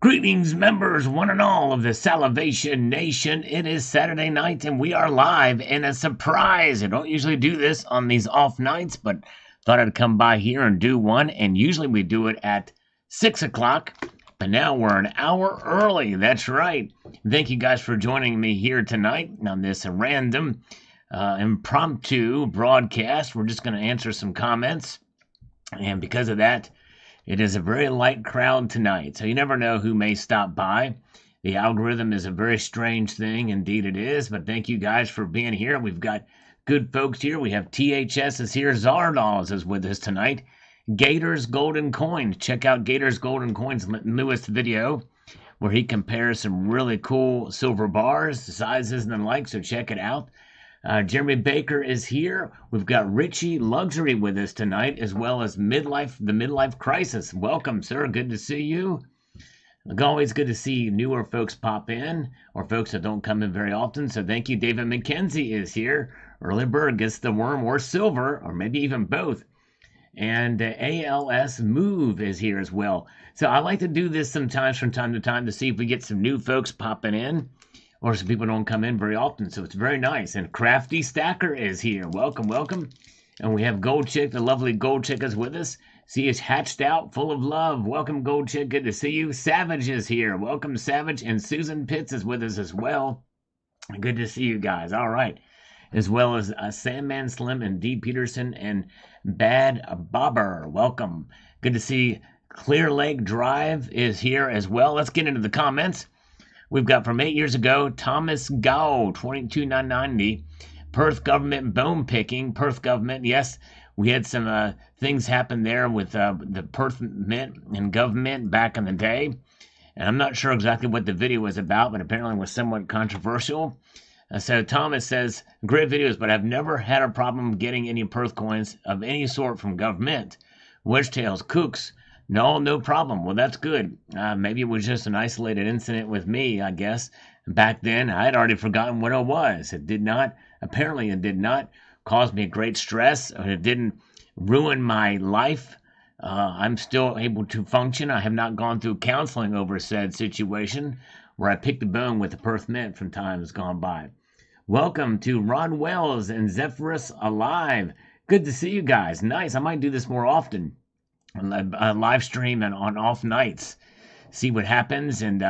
Greetings, members, one and all of the Salivation Nation. It is Saturday night and we are live and a surprise. I don't usually do this on these off nights, but thought I'd come by here and do one. And usually we do it at 6 o'clock, but now we're an hour early. That's right. Thank you guys for joining me here tonight on this random, impromptu broadcast. We're just going to answer some comments. And because of that, it is a very light crowd tonight, so you never know who may stop by. The algorithm is a very strange thing, indeed it is, but thank you guys for being here. We've got good folks here. We have THS is here. Zardoz is with us tonight. Gator's Golden Coins. Check out Gator's Golden Coins' newest video, where he compares some really cool silver bars, sizes, and the like, so check it out. Jeremy Baker is here. We've got Richie Luxury with us tonight, as well as the Midlife Crisis. Welcome, sir. Good to see you. Like always, good to see newer folks pop in, or folks that don't come in very often. So thank you. David McKenzie is here. Early bird gets the worm or silver, or maybe even both. And ALS Move is here as well. So I like to do this sometimes from time to time to see if we get some new folks popping in, or some people don't come in very often, so it's very nice. And Crafty Stacker is here. Welcome, welcome. And we have Gold Chick, the lovely Gold Chick is with us. She is hatched out, full of love. Welcome, Gold Chick. Good to see you. Savage is here. Welcome, Savage. And Susan Pitts is with us as well. Good to see you guys. All right. As well as Sandman Slim and D. Peterson and Bad Bobber. Welcome. Good to see Clear Lake Drive is here as well. Let's get into the comments. We've got from 8 years ago, Thomas Gow, 22,990. Perth government bone picking. Perth government, yes, we had some things happen there with the Perth Mint and government back in the day. And I'm not sure exactly what the video was about, but apparently it was somewhat controversial. So Thomas says, great videos, but I've never had a problem getting any Perth coins of any sort from government. Wedgetails, kooks. No problem. Well, that's good. Maybe it was just an isolated incident with me, I guess. Back then, I had already forgotten what it was. Apparently it did not cause me great stress. It didn't ruin my life. I'm still able to function. I have not gone through counseling over said situation where I picked a bone with the Perth Mint from times gone by. Welcome to Ron Wells and Zephyrus Alive. Good to see you guys. Nice. I might do this more often. Live stream and on off nights, see what happens. And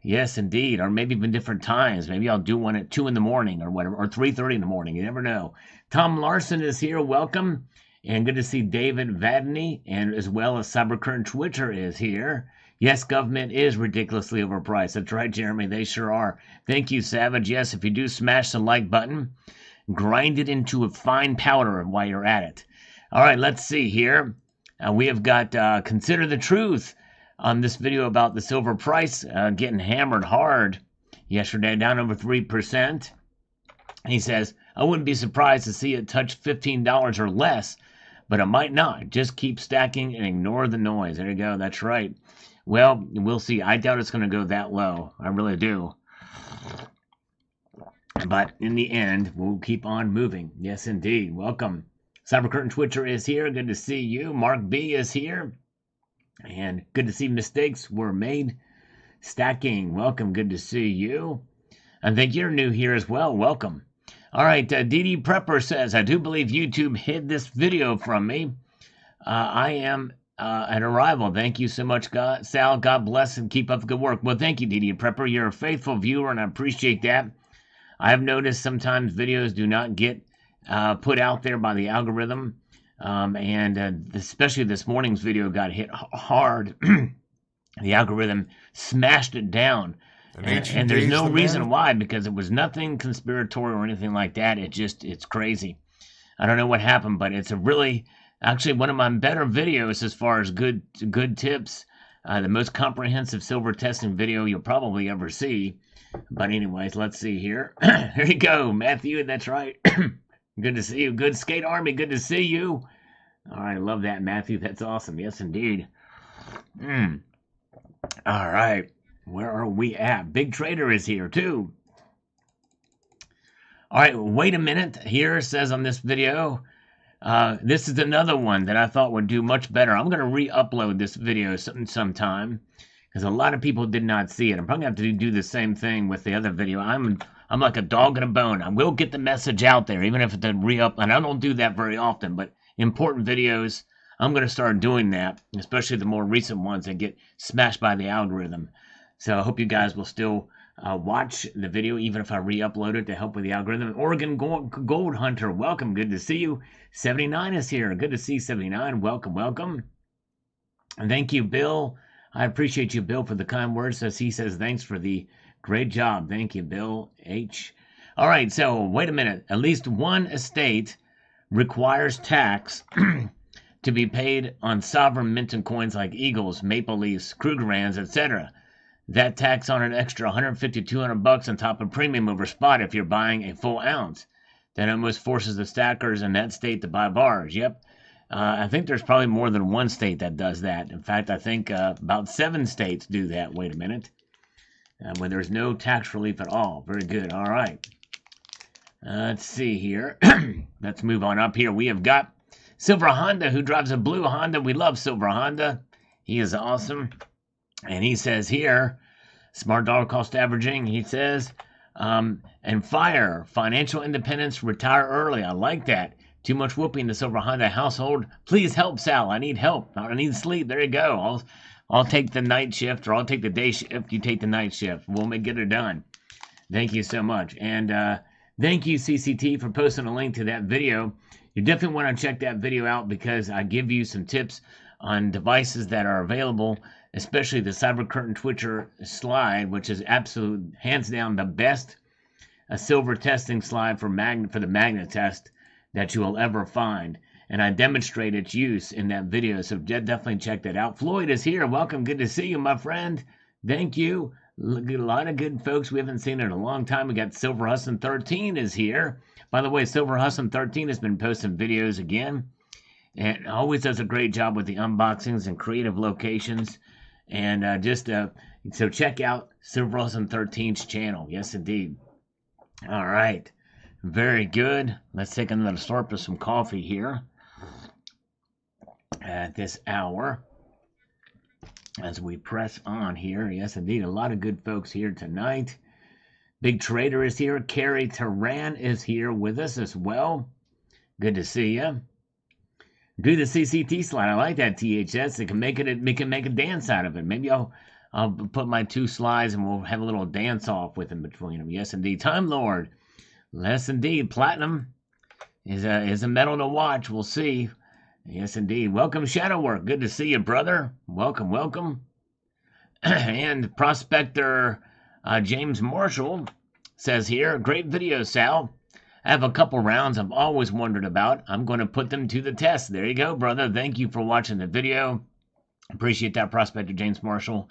yes, indeed, or maybe even different times. Maybe I'll do one at 2 in the morning or whatever, or 3:30 in the morning. You never know. Tom Larson is here. Welcome. And good to see David Vadney, and as well as Cybercurrent Twitter is here. Yes, government is ridiculously overpriced. That's right, Jeremy. They sure are. Thank you, Savage. Yes, if you do smash the like button, grind it into a fine powder while you're at it. All right, let's see here. We have got Consider the Truth on this video about the silver price getting hammered hard yesterday, down over 3%. He says, I wouldn't be surprised to see it touch $15 or less, but it might not. Just keep stacking and ignore the noise. There you go. That's right. Well, we'll see. I doubt it's going to go that low. I really do. But in the end, we'll keep on moving. Yes, indeed. Welcome. Cybercurtain Twitter is here. Good to see you. Mark B is here. And good to see mistakes were made. Stacking. Welcome. Good to see you. I think you're new here as well. Welcome. All right. DD Prepper says, I do believe YouTube hid this video from me. I am an arrival. Thank you so much, Sal. God bless and keep up the good work. Well, thank you, DD Prepper. You're a faithful viewer, and I appreciate that. I have noticed sometimes videos do not get put out there by the algorithm, and especially this morning's video got hit hard. The algorithm smashed it down, and there's no reason why, because it was nothing conspiratorial or anything like that. It's crazy. I don't know what happened, but it's actually one of my better videos as far as good tips. The most comprehensive silver testing video you'll probably ever see. But anyways, let's see here. Here you go, Matthew. That's right. Good to see you. Good Skate Army. Good to see you. All right. I love that, Matthew. That's awesome. Yes, indeed. All right. Where are we at? Big Trader is here, too. All right. Wait a minute. Here it says on this video, this is another one that I thought would do much better. I'm going to re-upload this video sometime because a lot of people did not see it. I'm probably going to have to do the same thing with the other video. I'm like a dog in a bone. I will get the message out there, even if it's a re-up, and I don't do that very often, but important videos, I'm going to start doing that, especially the more recent ones that get smashed by the algorithm. So I hope you guys will still watch the video, even if I re-upload it to help with the algorithm. Oregon Gold Hunter, welcome. Good to see you. 79 is here. Good to see 79. Welcome, welcome. And thank you, Bill. I appreciate you, Bill, for the kind words. As he says, thanks for the great job. Thank you, Bill H. All right, so wait a minute. At least one estate requires tax to be paid on sovereign minted coins like eagles, maple leafs, Krugerrands, etc. That tax on an extra 150, 200 bucks on top of premium over spot if you're buying a full ounce. That almost forces the stackers in that state to buy bars. Yep. I think there's probably more than one state that does that. In fact, I think about 7 states do that. Wait a minute. Where there's no tax relief at all. Very good. All right. Let's see here. Let's move on up here. We have got Silver Honda, who drives a blue Honda. We love Silver Honda. He is awesome. And he says here, smart dollar cost averaging, he says, and FIRE, financial independence, retire early. I like that. Too much whooping the Silver Honda household. Please help, Sal. I need help. I need sleep. There you go. I'll take the night shift, or I'll take the day shift. You take the night shift. We'll get it done. Thank you so much. And thank you, CCT, for posting a link to that video. You definitely want to check that video out because I give you some tips on devices that are available, especially the Cyber Curtain Twitcher slide, which is absolute, hands down, the best silver testing slide for the magnet test that you will ever find. And I demonstrate its use in that video, so definitely check that out. Floyd is here. Welcome. Good to see you, my friend. Thank you. A lot of good folks we haven't seen in a long time. We got Silver Husson 13 is here. By the way, Silver Husson 13 has been posting videos again, and always does a great job with the unboxings and creative locations. And so check out Silver Husson 13's channel. Yes, indeed. All right. Very good. Let's take another slurp of some coffee here at this hour as we press on here. Yes, indeed. A lot of good folks here tonight. Big Trader is here. Carrie Taran is here with us as well. Good to see you. Do the CCT slide. I like that, THS. It can make a dance out of it. Maybe I'll put my 2 slides and we'll have a little dance off with them between them. Yes, indeed. Time Lord. Yes, indeed. Platinum is a medal to watch. We'll see. Yes, indeed. Welcome, Shadowwork. Good to see you, brother. Welcome, welcome. And Prospector James Marshall says here, great video, Sal. I have a couple rounds I've always wondered about. I'm going to put them to the test. There you go, brother. Thank you for watching the video. Appreciate that, Prospector James Marshall.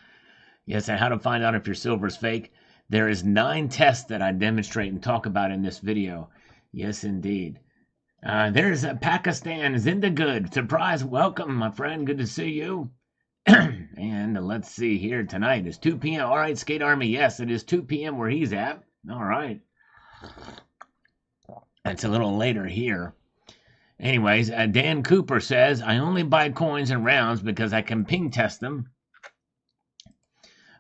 Yes, and how to find out if your silver is fake. There is 9 tests that I demonstrate and talk about in this video. Yes, indeed. There's Pakistan Zindagood. Surprise, welcome, my friend. Good to see you. And let's see here tonight. It's 2 p.m. All right, Skate Army. Yes, it is 2 p.m. where he's at. All right. It's a little later here. Anyways, Dan Cooper says, I only buy coins and rounds because I can ping test them.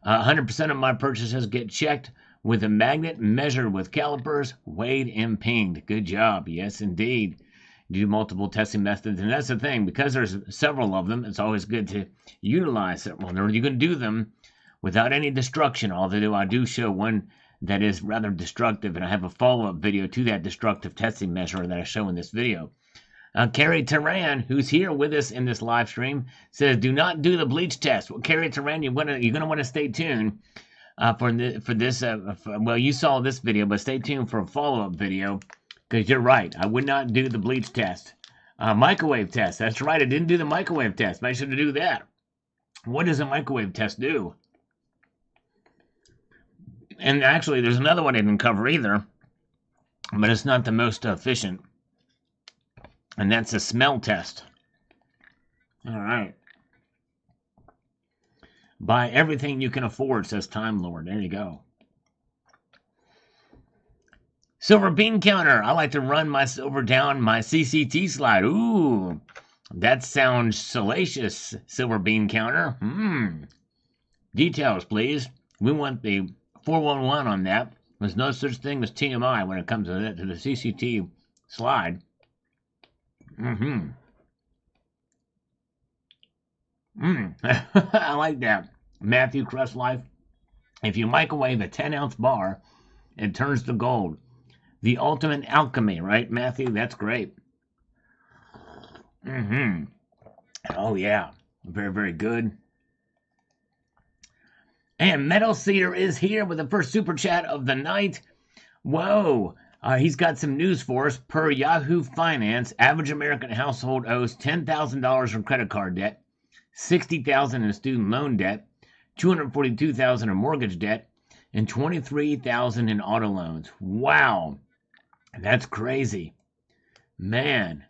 100% of my purchases get checked with a magnet, measured with calipers, weighed and pinged. Good job. Yes, indeed. Do multiple testing methods. And that's the thing. Because there's several of them, it's always good to utilize it. Well, you can do them without any destruction. Although I do show one that is rather destructive. And I have a follow-up video to that destructive testing measure that I show in this video. Carrie Taran, who's here with us in this live stream, says, "Do not do the bleach test." Well, Carrie Taran, you're gonna want to stay tuned for this. Well, you saw this video, but stay tuned for a follow-up video because you're right. I would not do the bleach test. Microwave test. That's right. I didn't do the microwave test. Make sure to do that. What does a microwave test do? And actually, there's another one I didn't cover either, but it's not the most efficient. And that's a smell test. All right. Buy everything you can afford, says Time Lord. There you go. Silver bean counter. I like to run my silver down my CCT slide. Ooh, that sounds salacious, silver bean counter. Details, please. We want the 411 on that. There's no such thing as TMI when it comes to the CCT slide. I like that. Matthew Crust Life. If you microwave a 10-ounce bar, it turns to gold. The ultimate alchemy, right, Matthew? That's great. Oh, yeah. Very, very good. And Metal Seer is here with the first super chat of the night. Whoa. He's got some news for us. Per Yahoo Finance, average American household owes $10,000 in credit card debt, $60,000 in student loan debt, $242,000 in mortgage debt, and $23,000 in auto loans. Wow. That's crazy. Man,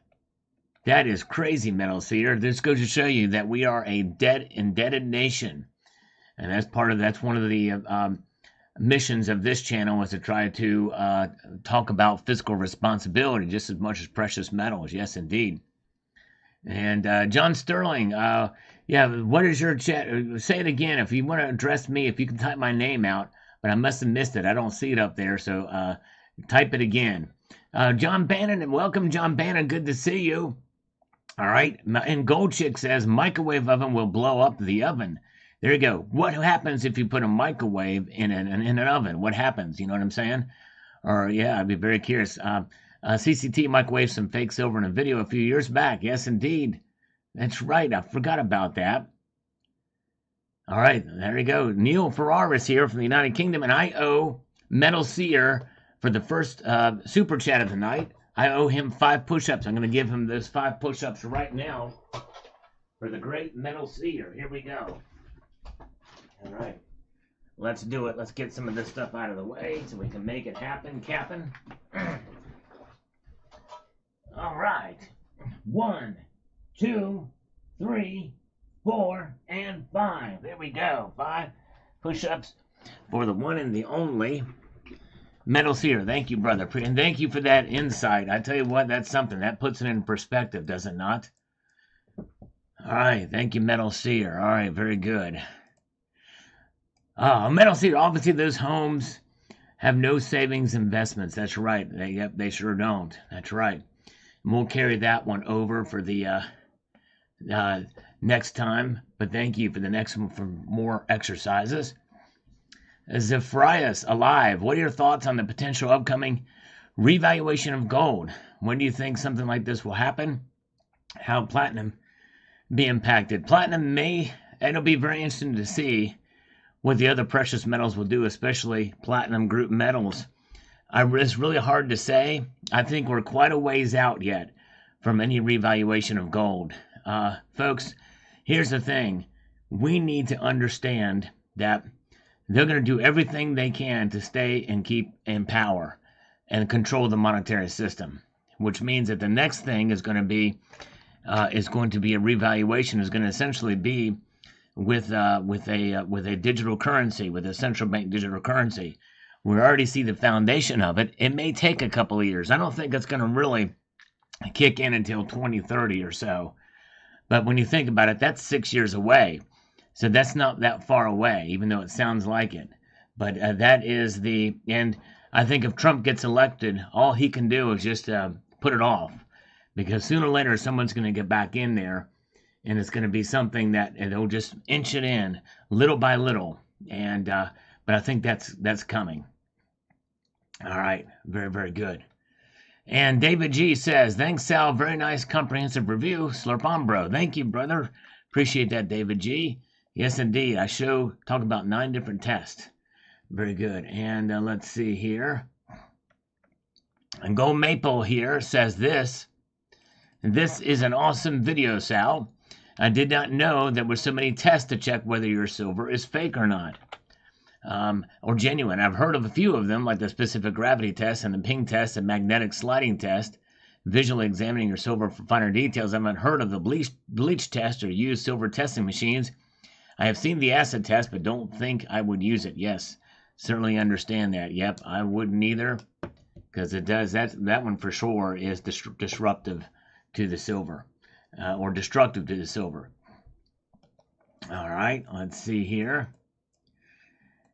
that is crazy, Metal Seer. This goes to show you that we are a indebted nation. And that's one of the missions of this channel, was to try to talk about fiscal responsibility just as much as precious metals. Yes, indeed. And John Sterling, yeah, what is your chat? Say it again if you want to address me, if you can type my name out, but I must have missed it. I don't see it up there, so type it again. John Bannon, and welcome, John Bannon. Good to see you. All right. And Gold Chick says, microwave oven will blow up the oven. There you go. What happens if you put a microwave in an oven? What happens? You know what I'm saying? Or, yeah, I'd be very curious. CCT microwaved some fake silver in a video a few years back. Yes, indeed. That's right. I forgot about that. All right. There you go. Neil Ferraris here from the United Kingdom, and I owe Metal Seer for the first super chat of the night. I owe him 5 push-ups. I'm going to give him those 5 push-ups right now for the great Metal Seer. Here we go. All right, let's do it. Let's get some of this stuff out of the way so we can make it happen, Captain. All right. 1, 2, 3, 4, and 5. There we go. 5 push-ups for the one and the only Metal Seer. Thank you, brother. And thank you for that insight. I tell you what, that's something. That puts it in perspective, does it not? All right. Thank you, Metal Seer. All right. Very good. Metal Seer, obviously those homes have no savings investments. That's right. They sure don't. That's right. And we'll carry that one over for the next time. But thank you for the next one for more exercises. Zephyrius, alive. What are your thoughts on the potential upcoming revaluation of gold? When do you think something like this will happen? How platinum be impacted? Platinum it'll be very interesting to see what the other precious metals will do, especially platinum group metals. It's really hard to say. I think we're quite a ways out yet from any revaluation of gold. Folks, here's the thing. We need to understand that they're going to do everything they can to stay and keep in power and control the monetary system, which means that the next thing is going to be a revaluation, is going to essentially be with a digital currency, with a central bank digital currency. We already see the foundation of it. It may take a couple of years. I don't think it's going to really kick in until 2030 or so. But when you think about it, that's 6 years away. So that's not that far away, even though it sounds like it. But that is and I think if Trump gets elected, all he can do is just put it off. Because sooner or later, someone's going to get back in there. And it's going to be something that they'll just inch it in little by little. And but I think that's coming. All right. Very, very good. And David G says, thanks, Sal. Very nice, comprehensive review. Slurp on, bro. Thank you, brother. Appreciate that, David G. Yes, indeed. I talk about 9 different tests. Very good. And let's see here. And Gold Maple here says this. This is an awesome video, Sal. I did not know there were so many tests to check whether your silver is fake or not, or genuine. I've heard of a few of them, like the specific gravity test and the ping test and magnetic sliding test, visually examining your silver for finer details. I haven't heard of the bleach test or used silver testing machines. I have seen the acid test, but don't think I would use it. Yes, certainly understand that. Yep, I wouldn't either, because it does that one for sure is disruptive to the silver. Or destructive to the silver. All right, let's see here.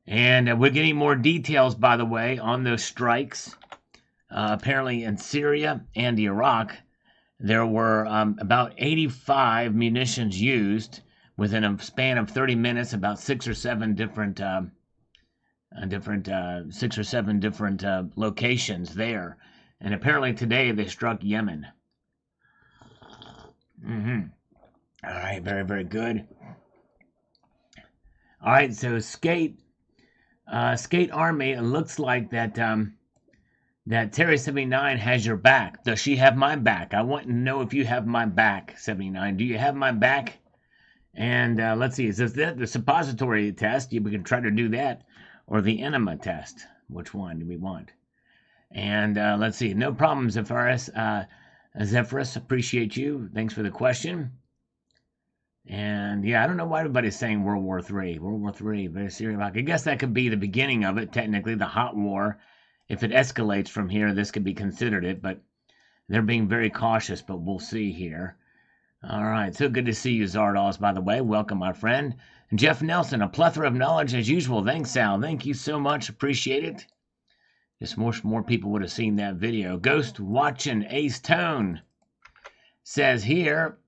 And we're getting more details, by the way, on those strikes. Apparently in Syria and Iraq, there were about 85 munitions used within a span of 30 minutes, about 6 or 7 different locations there. And apparently today they struck Yemen. All right, very, very good. All right, so Skate Army, it looks like that that Terry 79 has your back. Does she have my back? I want to know if you have my back, 79. Do you have my back? And let's see, is this the suppository test? We can try to do that, or the enema test. Which one do we want? And let's see, no problem, Zephyrus. Zephyrus, appreciate you. Thanks for the question. And yeah, I don't know why everybody's saying World War III. World War III, very serious. I guess that could be the beginning of it, technically, the hot war. If it escalates from here, this could be considered it, but they're being very cautious, but we'll see here. All right, so good to see you, Zardos, by the way. Welcome, my friend. And Jeff Nelson, a plethora of knowledge as usual. Thanks, Sal. Thank you so much. Appreciate it. Just more people would have seen that video. Ghost watching Ace Tone says here,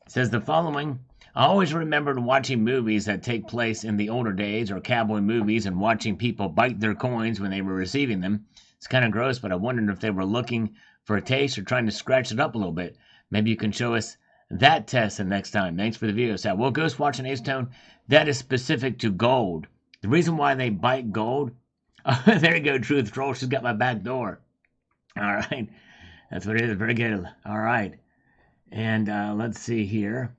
says the following. I always remembered watching movies that take place in the older days or cowboy movies and watching people bite their coins when they were receiving them. It's kind of gross, but I wondered if they were looking for a taste or trying to scratch it up a little bit. Maybe you can show us that test the next time. Thanks for the video, Sal. Well, Ghost watching Ace Tone, that is specific to gold. The reason why they bite gold, oh, there you go, Truth Troll. She's got my back door. All right. That's what it is. Very good. All right. And let's see here.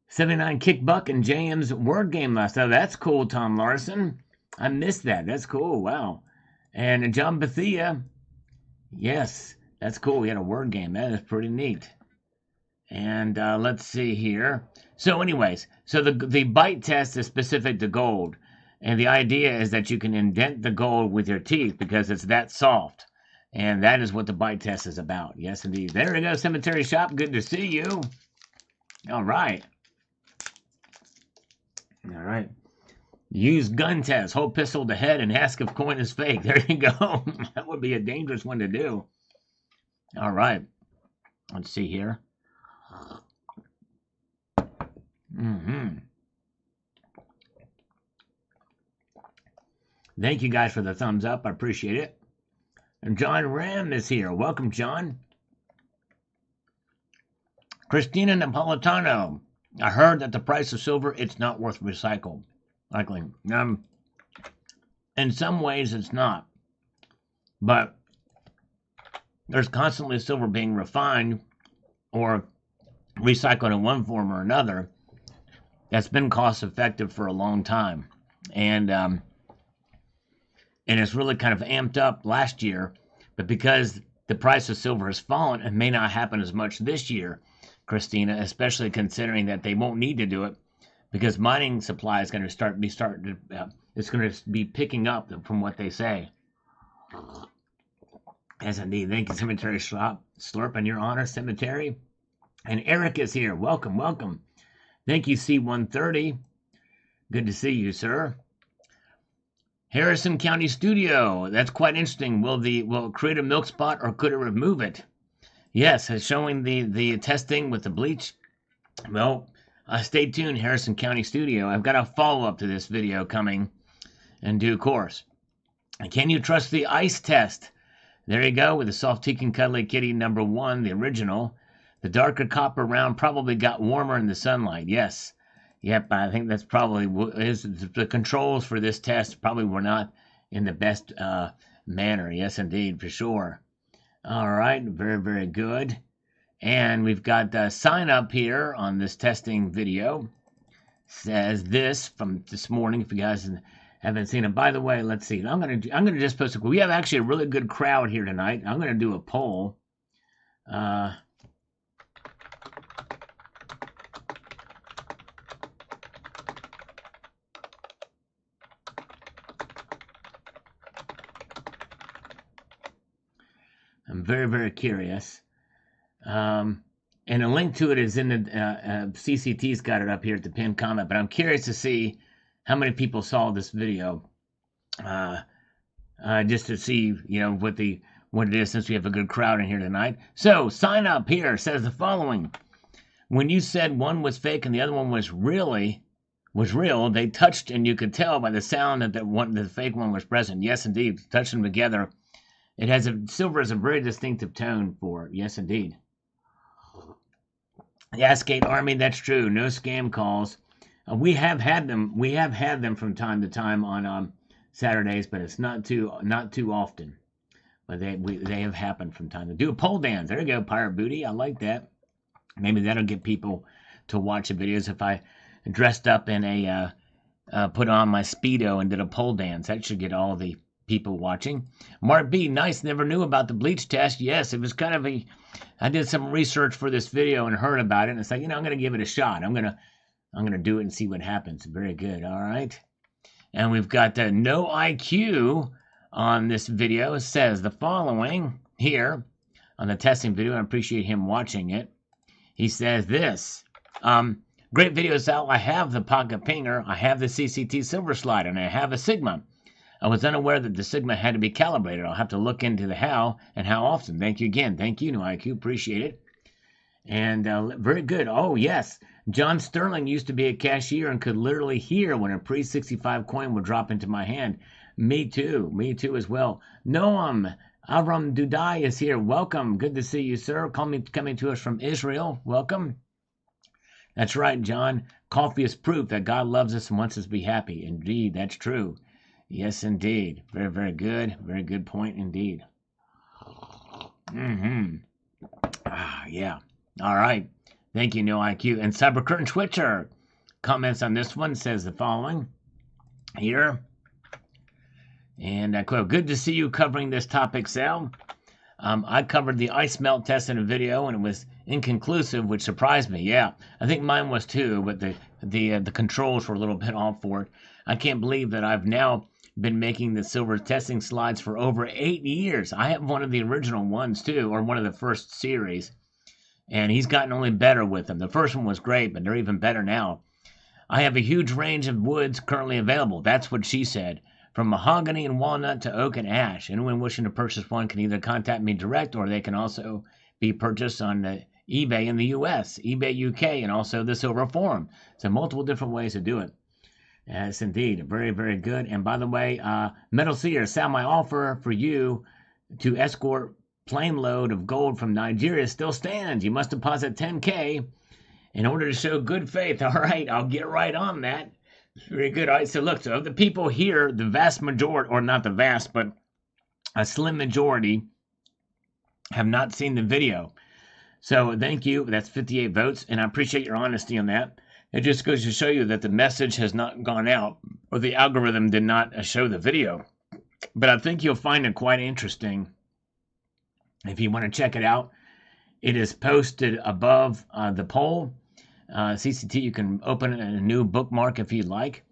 79 Kickbuck and JM's word game last night. That's cool, Tom Larson. I missed that. That's cool. Wow. And John Bethia. Yes, that's cool. We had a word game. That is pretty neat. And let's see here. So anyways, so the bite test is specific to gold. And the idea is that you can indent the gold with your teeth because it's that soft. And that is what the bite test is about. Yes, indeed. There we go, Cemetery Shop. Good to see you. All right. All right. Use gun test. Hold pistol to head and ask if coin is fake. There you go. That would be a dangerous one to do. All right. Let's see here. Thank you guys for the thumbs up. I appreciate it. And John Ram is here. Welcome, John. Christina Napolitano. I heard that the price of silver, it's not worth recycling. In some ways, it's not. But there's constantly silver being refined or recycled in one form or another. That's been cost effective for a long time. And it's really kind of amped up last year. But because the price of silver has fallen, it may not happen as much this year, Christina, especially considering that they won't need to do it because mining supply is going to it's going to be picking up from what they say. Yes, indeed. Thank you, Cemetery Shop. Slurp in your honor, Cemetery. And Eric is here. Welcome, welcome. Thank you, C130. Good to see you, sir. Harrison County Studio. That's quite interesting. Will it create a milk spot or could it remove it? Yes, it's showing the testing with the bleach. Well, stay tuned, Harrison County Studio. I've got a follow-up to this video coming in due course. And can you trust the ice test? There you go, with the Soft Teak and Cuddly Kitty #1, the original. The darker copper round probably got warmer in the sunlight. Yes. Yep, I think that's probably the controls for this test probably were not in the best manner. Yes, indeed, for sure. All right, very, very good. And we've got the sign up here on this testing video. Says this from this morning. If you guys haven't seen it, by the way, let's see. I'm gonna just post we have actually a really good crowd here tonight. I'm gonna do a poll. I'm very, very curious. And a link to it is in the CCT's got it up here at the pinned comment. But I'm curious to see how many people saw this video, just to see, what it is, since we have a good crowd in here tonight. So sign up here says the following: when you said one was fake and the other one was real, they touched and you could tell by the sound that the fake one was present. Yes, indeed, touch them together. Silver has a very distinctive tone for it. Yes, indeed. The Ascate Army, that's true. No scam calls. We have had them. We have had them from time to time on Saturdays, but it's not too often. But they have happened from time to do a pole dance. There you go, Pirate Booty. I like that. Maybe that'll get people to watch the videos if I dressed up in put on my Speedo and did a pole dance. That should get all the people watching. Mark B, nice. Never knew about the bleach test. Yes, it was kind of I did some research for this video and heard about it. And it's like, I'm going to give it a shot. I'm going to do it and see what happens. Very good. All right. And we've got No IQ on this video. It says the following here on the testing video. I appreciate him watching it. He says this. Great video, Sal. I have the Pocket Pinger. I have the CCT Silver Slide, and I have a Sigma. I was unaware that the Sigma had to be calibrated. I'll have to look into the how and how often. Thank you again. Thank you, No IQ. Appreciate it. And very good. Oh, yes. John Sterling used to be a cashier and could literally hear when a pre-65 coin would drop into my hand. Me too. Me too as well. Noam Avram Dudai is here. Welcome. Good to see you, sir. Coming to us from Israel. Welcome. That's right, John. Coffee is proof that God loves us and wants us to be happy. Indeed, that's true. Yes, indeed. Very, very good. Very good point indeed. Yeah. All right. Thank you, No IQ. And Cyber Curtain Twitcher comments on this one, says the following here. And I quote, good to see you covering this topic, Sal. I covered the ice melt test in a video, and it was inconclusive, which surprised me. Yeah, I think mine was too, but the controls were a little bit off for it. I can't believe that I've now been making the silver testing slides for over 8 years. I have one of the original ones too, or one of the first series, and he's gotten only better with them. The first one was great, but they're even better now. I have a huge range of woods currently available. That's what she said. From mahogany and walnut to oak and ash. Anyone wishing to purchase one can either contact me direct, or they can also be purchased on eBay in the US, eBay UK, and also the Silver Forum. So multiple different ways to do it. Yes, indeed. Very, very good. And by the way, Metal Seer, Sal, my offer for you to escort plane load of gold from Nigeria still stands. You must deposit 10K in order to show good faith. All right, I'll get right on that. Very good. All right, so look, so the people here, the vast majority, or not the vast, but a slim majority, have not seen the video. So thank you. That's 58 votes, and I appreciate your honesty on that. It just goes to show you that the message has not gone out, or the algorithm did not show the video. But I think you'll find it quite interesting. If you want to check it out, it is posted above the poll. CCT, you can open it in a new bookmark if you'd like.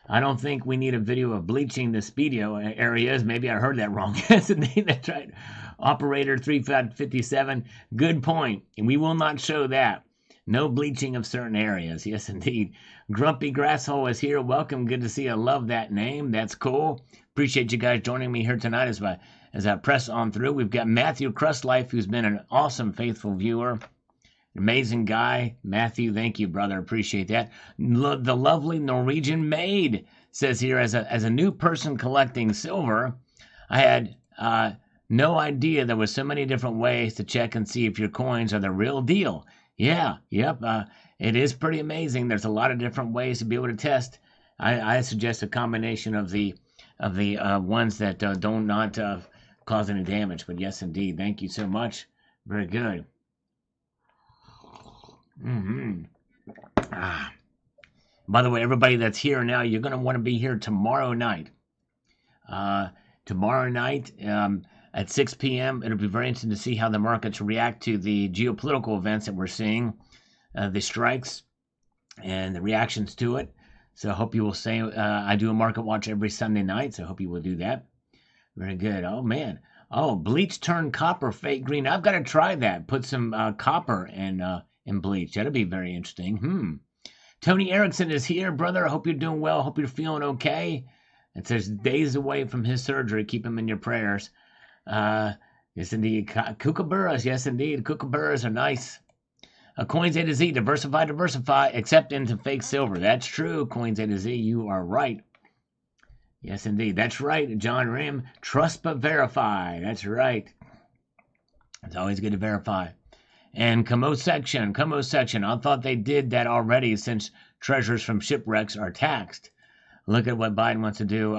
I don't think we need a video of bleaching the Speedo areas. Maybe I heard that wrong. Yes, indeed, that's right. Operator 3557, good point. And we will not show that. No bleaching of certain areas. Yes, indeed. Grumpy Grasshole is here. Welcome. Good to see you. I love that name. That's cool. Appreciate you guys joining me here tonight as I press on through. We've got Matthew Crustlife, who's been an awesome, faithful viewer. Amazing guy. Matthew, thank you, brother. Appreciate that. The lovely Norwegian maid says here, as a new person collecting silver, I had no idea there was so many different ways to check and see if your coins are the real deal. Yeah, yep. It is pretty amazing. There's a lot of different ways to be able to test. I suggest a combination of the ones that do not cause any damage. But yes, indeed. Thank you so much. Very good. By the way, everybody that's here now, you're going to want to be here tomorrow night. Tomorrow night at 6 p.m., it'll be very interesting to see how the markets react to the geopolitical events that we're seeing, the strikes, and the reactions to it. So I hope you will say, I do a market watch every Sunday night, so I hope you will do that. Very good. Oh, man. Oh, bleach turned copper, fake green. I've got to try that. Put some copper in bleach. That'll be very interesting. Tony Erickson is here, brother. Hope you're doing well. Hope you're feeling okay. It says days away from his surgery. Keep him in your prayers. Yes, indeed. Kookaburras. Yes, indeed. Kookaburras are nice. Coins A to Z. Diversify, except into fake silver. That's true. Coins A to Z. You are right. Yes, indeed. That's right, John Rim. Trust but verify. That's right. It's always good to verify. And Como section. I thought they did that already since treasures from shipwrecks are taxed. Look at what Biden wants to do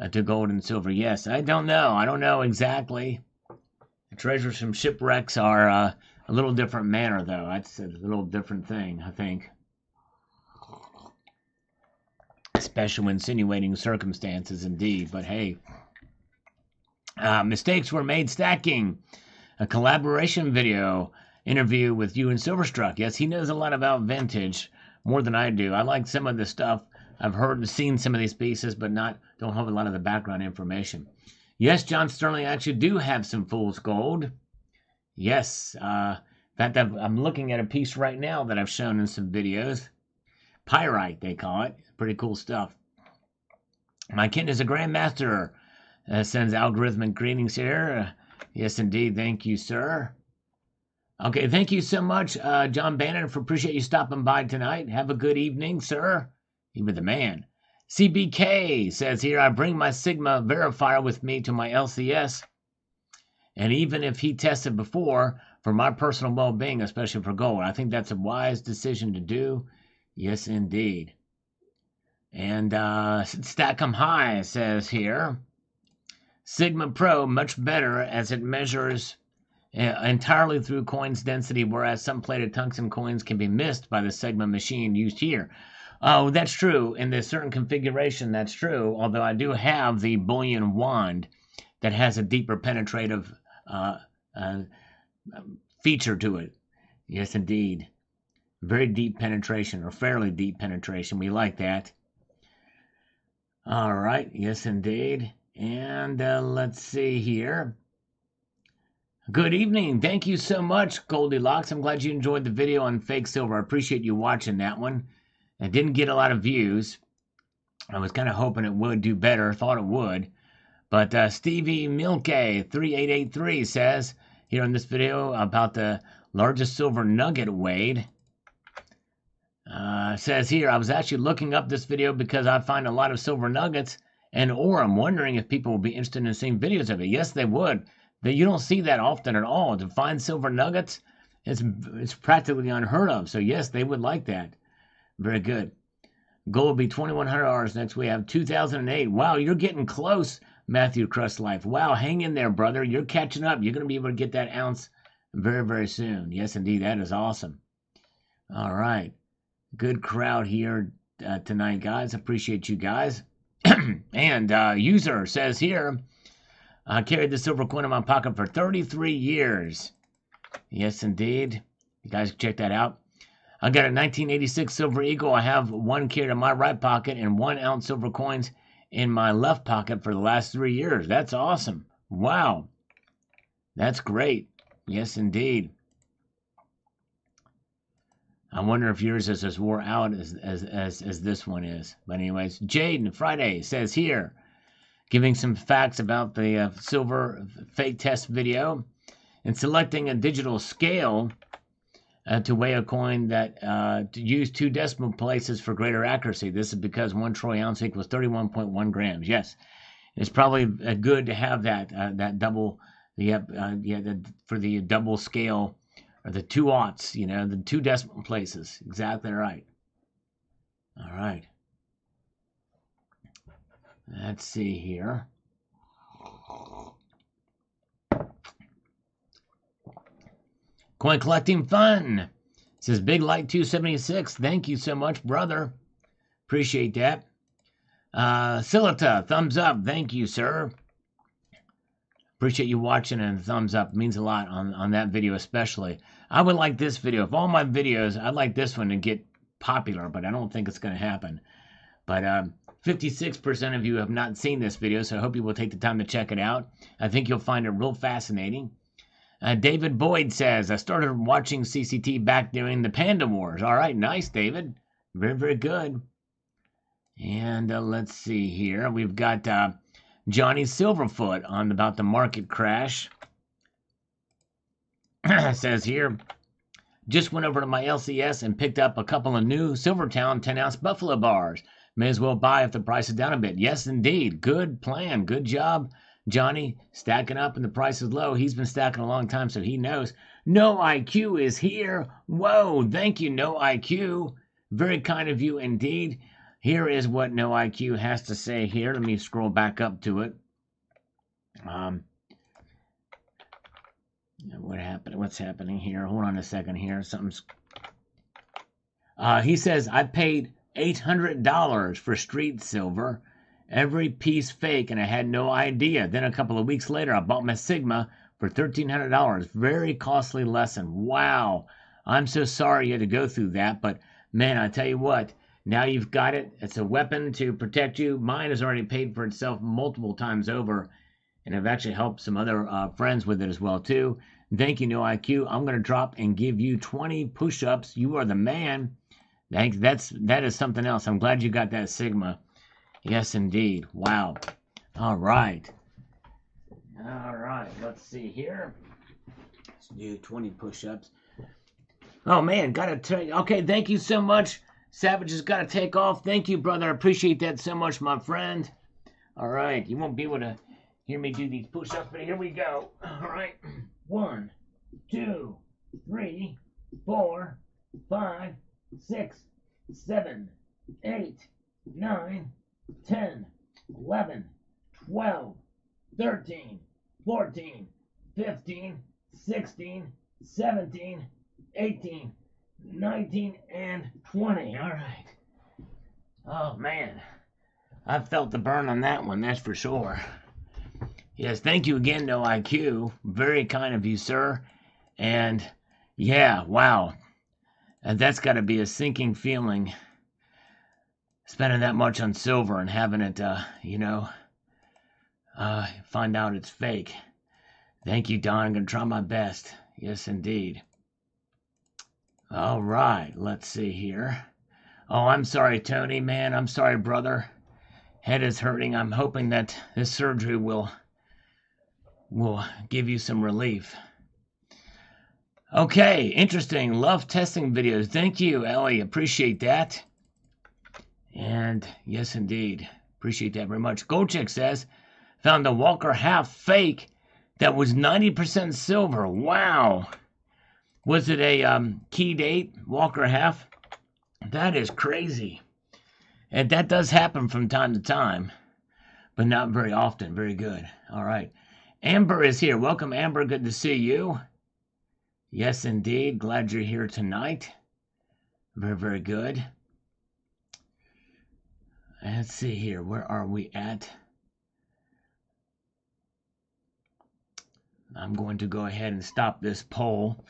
to gold and silver. Yes, I don't know. I don't know exactly. The treasures from shipwrecks are a little different manner, though. That's a little different thing, I think. Special insinuating circumstances, indeed. But hey, mistakes were made stacking. A collaboration video interview with you and Silverstruck. Yes, he knows a lot about vintage, more than I do. I like some of the stuff. I've heard and seen some of these pieces, but don't have a lot of the background information. Yes, John Sterling, I actually do have some fool's gold. Yes, in fact, I'm looking at a piece right now that I've shown in some videos. Pyrite, they call it. Pretty cool stuff. My kin is a grandmaster. Sends algorithmic greetings here. Yes, indeed. Thank you, sir. Okay, thank you so much, John Bannon, for appreciate you stopping by tonight. Have a good evening, sir. You were the man. CBK says here, I bring my Sigma verifier with me to my LCS. And even if he tested before, for my personal well-being, especially for gold, I think that's a wise decision to do. Yes, indeed. And Stack 'em High says here, Sigma Pro much better as it measures entirely through coins density, whereas some plated tungsten coins can be missed by the Sigma machine used here. Oh, that's true. In this certain configuration, that's true. Although I do have the bullion wand that has a deeper penetrative feature to it. Yes, indeed. Very deep penetration, or fairly deep penetration. We like that. All right. Yes, indeed. And let's see here. Good evening. Thank you so much, Goldilocks. I'm glad you enjoyed the video on fake silver. I appreciate you watching that one. It didn't get a lot of views. I was kind of hoping it would do better. Thought it would. But Stevie Milke 3883 says here in this video about the largest silver nugget weighed. Says here, I was actually looking up this video because I find a lot of silver nuggets and ore. I'm wondering if people will be interested in seeing videos of it. Yes, they would. You don't see that often at all. To find silver nuggets, it's practically unheard of. So yes, they would like that. Very good. Gold will be $2,100. Next we have 2008. Wow, you're getting close, Matthew Crust Life. Wow, hang in there, brother. You're catching up. You're going to be able to get that ounce very, very soon. Yes, indeed. That is awesome. All right. Good crowd here tonight, guys. Appreciate you guys. And user says here, I carried the silver coin in my pocket for 33 years. Yes, indeed. You guys can check that out. I got a 1986 Silver Eagle. I have 1 carat in my right pocket and 1 ounce silver coins in my left pocket for the last 3 years. That's awesome. Wow. That's great. Yes, indeed. I wonder if yours is as wore out as this one is. But anyways, Jaden Friday says here, giving some facts about the silver fake test video and selecting a digital scale to weigh a coin that to use 2 decimal places for greater accuracy. This is because 1 troy ounce equals 31.1 grams. Yes, it's probably good to have that double, for the double scale, or the 2 aughts, the 2 decimal places. Exactly right. All right. Let's see here. Coin collecting fun. It says Big Light 276. Thank you so much, brother. Appreciate that. Silita, thumbs up. Thank you, sir. Appreciate you watching, and thumbs up. It means a lot on that video especially. I would like this video. Of all my videos, I'd like this one to get popular, but I don't think it's going to happen. But 56% of you have not seen this video, so I hope you will take the time to check it out. I think you'll find it real fascinating. David Boyd says, I started watching CCT back during the Panda Wars. All right, nice, David. Very, very good. And let's see here. We've got Johnny Silverfoot on about the market crash. Says here, just went over to my LCS and picked up a couple of new Silvertown 10-ounce Buffalo bars. May as well buy if the price is down a bit. Yes, indeed. Good plan. Good job, Johnny. Stacking up and the price is low. He's been stacking a long time, so he knows. No IQ is here. Whoa, thank you, No IQ. Very kind of you indeed. Here is what No IQ has to say here. Let me scroll back up to it. What happened? What's happening here? Hold on a second here. Something's. He says I paid $800 for street silver, every piece fake, and I had no idea. Then a couple of weeks later, I bought my Sigma for $1,300. Very costly lesson. Wow. I'm so sorry you had to go through that, but man, I tell you what. Now you've got it. It's a weapon to protect you. Mine has already paid for itself multiple times over, and I've actually helped some other friends with it as well too. Thank you, No IQ. I'm going to drop and give you 20 push-ups. You are the man. That is something else. I'm glad you got that Sigma. Yes, indeed. Wow. All right. All right. Let's see here. Let's do 20 push-ups. Oh man, gotta tell you. Okay, thank you so much. Savage has got to take off. Thank you, brother. I appreciate that so much, my friend. All right. You won't be able to hear me do these push-ups, but here we go. All right. 1, 2, 3, 4, 5, 6, 7, 8, 9, 10, 11, 12, 13, 14, 15, 16, 17, 18, 19, and 20. All right. Oh, man. I felt the burn on that one, that's for sure. Yes, thank you again, No IQ. Very kind of you, sir. And, yeah, wow. That's got to be a sinking feeling, spending that much on silver and having it, find out it's fake. Thank you, Don. I'm going to try my best. Yes, indeed. All right, let's see here. Oh, I'm sorry, Tony, man. I'm sorry, brother. Head is hurting. I'm hoping that this surgery will give you some relief. Okay, interesting. Love testing videos. Thank you, Ellie. Appreciate that. And yes, indeed. Appreciate that very much. Goldchick says, found the Walker half fake that was 90% silver. Wow. Was it a key date, Walker half? That is crazy. And that does happen from time to time, but not very often. Very good. All right. Amber is here. Welcome, Amber. Good to see you. Yes, indeed. Glad you're here tonight. Very, very good. Let's see here. Where are we at? I'm going to go ahead and stop this poll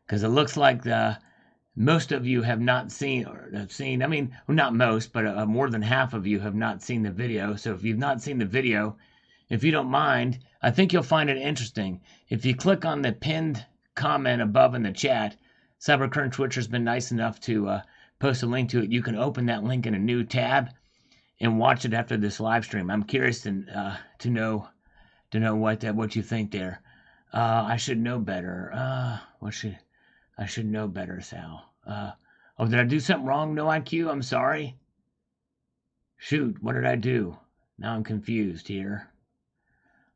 because it looks like most of you have not seen, I mean, well, not most, but more than half of you have not seen the video. So if you've not seen the video, if you don't mind, I think you'll find it interesting. If you click on the pinned comment above in the chat, Cybercurrent Twitcher's been nice enough to post a link to it. You can open that link in a new tab and watch it after this live stream. I'm curious to know what you think there. I should know better. I should know better, Sal. Did I do something wrong? No IQ? I'm sorry. Shoot, what did I do? Now I'm confused here.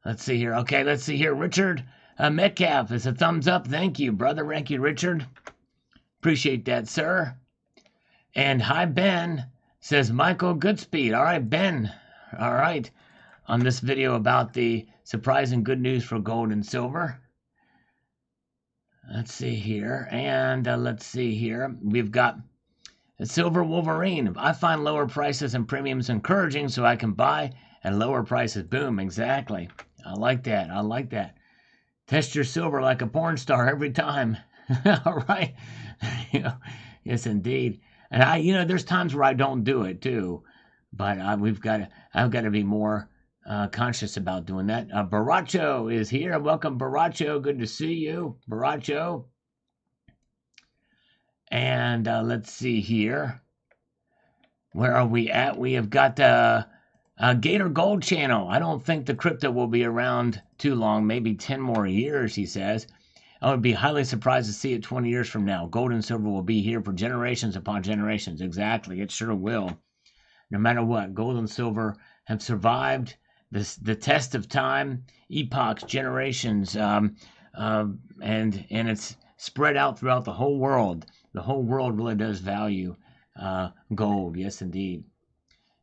Let's see here. Okay, let's see here. Richard Metcalf is a thumbs up. Thank you, brother. Thank you, Richard. Appreciate that, sir. And hi, Ben, says Michael Goodspeed. All right, Ben. All right. On this video about the surprising good news for gold and silver. Let's see here. And let's see here. We've got a Silver Wolverine. I find lower prices and premiums encouraging so I can buy at lower prices. Boom. Exactly. I like that. I like that. Test your silver like a porn star every time. All right. Yes, indeed. And there's times where I don't do it too, but I've got to be more conscious about doing that. Baracho is here. Welcome, Baracho. Good to see you, Baracho. And let's see here. Where are we at? We have got Gator Gold Channel. I don't think the crypto will be around too long, maybe 10 more years, he says. I would be highly surprised to see it 20 years from now. Gold and silver will be here for generations upon generations. Exactly, it sure will. No matter what, gold and silver have survived the test of time, epochs, generations, and it's spread out throughout the whole world. The whole world really does value gold. Yes, indeed.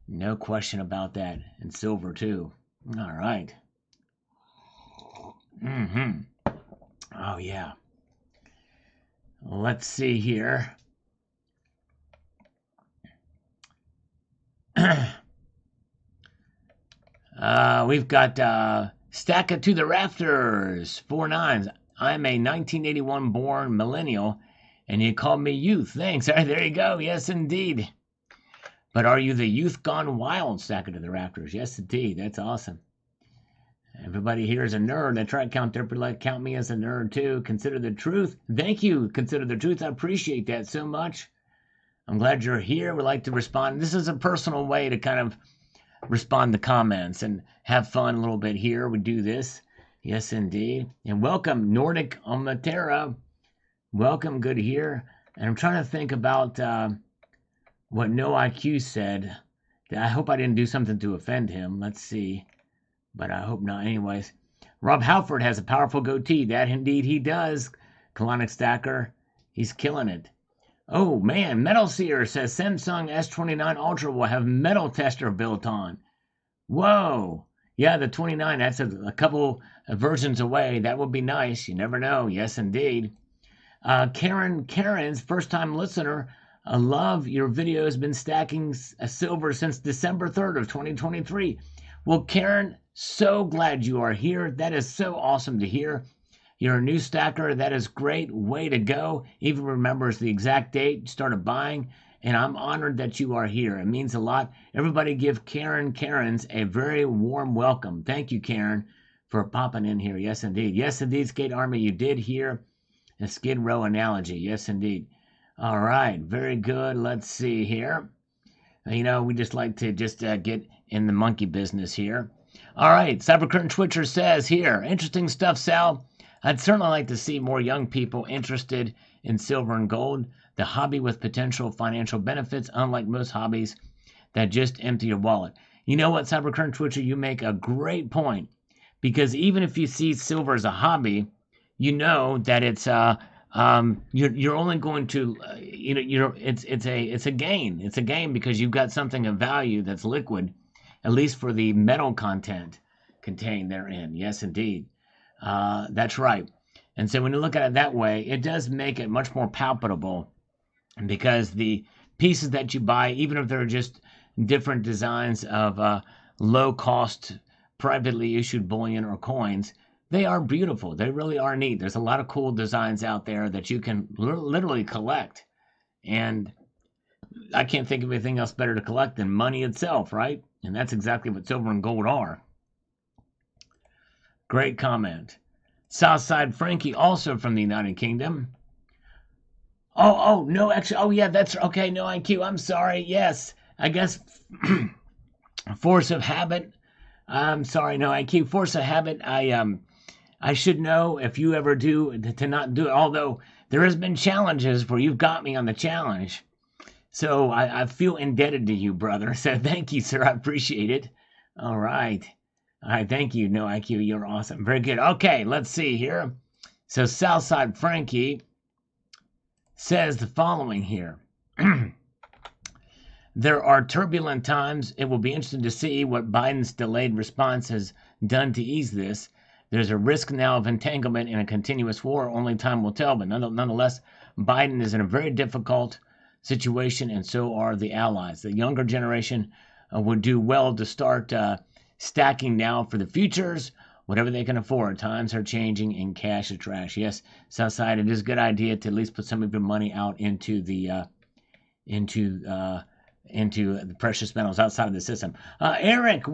No question about that. And silver, too. All right. Mm-hmm. Oh, yeah. Let's see here. We've got Stack It to the Rafters, 4 9s. I'm a 1981 born millennial, and you call me youth. Thanks. All right, there you go. Yes, indeed. But are you the youth gone wild, Stack It to the Rafters? Yes, indeed. That's awesome. Everybody here is a nerd. I try to count me as a nerd, too. Consider the truth. Thank you. Consider the truth. I appreciate that so much. I'm glad you're here. We'd like to respond. This is a personal way to kind of respond to comments and have fun a little bit here. We do this. Yes, indeed. And welcome, Nordic Omatera. Welcome, good here. And I'm trying to think about what No IQ said. I hope I didn't do something to offend him. Let's see. But I hope not. Anyways, Rob Halford has a powerful goatee. That indeed he does. Colonic Stacker. He's killing it. Oh, man. Metal Seer says Samsung S29 Ultra will have metal tester built on. Whoa. Yeah, the 29. That's a couple of versions away. That would be nice. You never know. Yes, indeed. Karen's first-time listener. I love your videos. Been stacking silver since December 3rd of 2023. Well, Karen, so glad you are here. That is so awesome to hear. You're a new stacker. That is great. Way to go. Even remembers the exact date, started buying. And I'm honored that you are here. It means a lot. Everybody give Karen's a very warm welcome. Thank you, Karen, for popping in here. Yes, indeed. Yes, indeed, Skate Army. You did hear a Skid Row analogy. Yes, indeed. All right. Very good. Let's see here. You know, we just like to just get in the monkey business here. All right. Cybercurtain Twitcher says here, interesting stuff, Sal. I'd certainly like to see more young people interested in silver and gold, the hobby with potential financial benefits, unlike most hobbies that just empty your wallet. You know what, Cybercurrent Twitcher, you make a great point, because even if you see silver as a hobby, you know that it's you're only going to it's a gain. It's a gain because you've got something of value that's liquid, at least for the metal content contained therein. Yes, indeed. That's right. And so when you look at it that way, it does make it much more palpable, because the pieces that you buy, even if they're just different designs of low-cost, privately issued bullion or coins, they are beautiful. They really are neat. There's a lot of cool designs out there that you can literally collect. And I can't think of anything else better to collect than money itself, right? And that's exactly what silver and gold are. Great comment. Southside Frankie, also from the United Kingdom. No, actually, yeah, that's okay. No IQ. I'm sorry. Yes, I guess force of habit. I'm sorry. No IQ. Force of habit. I should know if you ever do to not do it. Although there has been challenges where you've got me on the challenge, so I feel indebted to you, brother. So thank you, sir. I appreciate it. All right. Thank you, No IQ. You're awesome. Very good. Okay, let's see here. So Southside Frankie says the following here. There are turbulent times. It will be interesting to see what Biden's delayed response has done to ease this. There's a risk now of entanglement in a continuous war. Only time will tell. But nonetheless, Biden is in a very difficult situation, and so are the allies. The younger generation would do well to start stacking now for the futures, whatever they can afford. Times are changing, and cash is trash. Yes, Southside, it is a good idea to at least put some of your money out into the precious metals outside of the system. Eric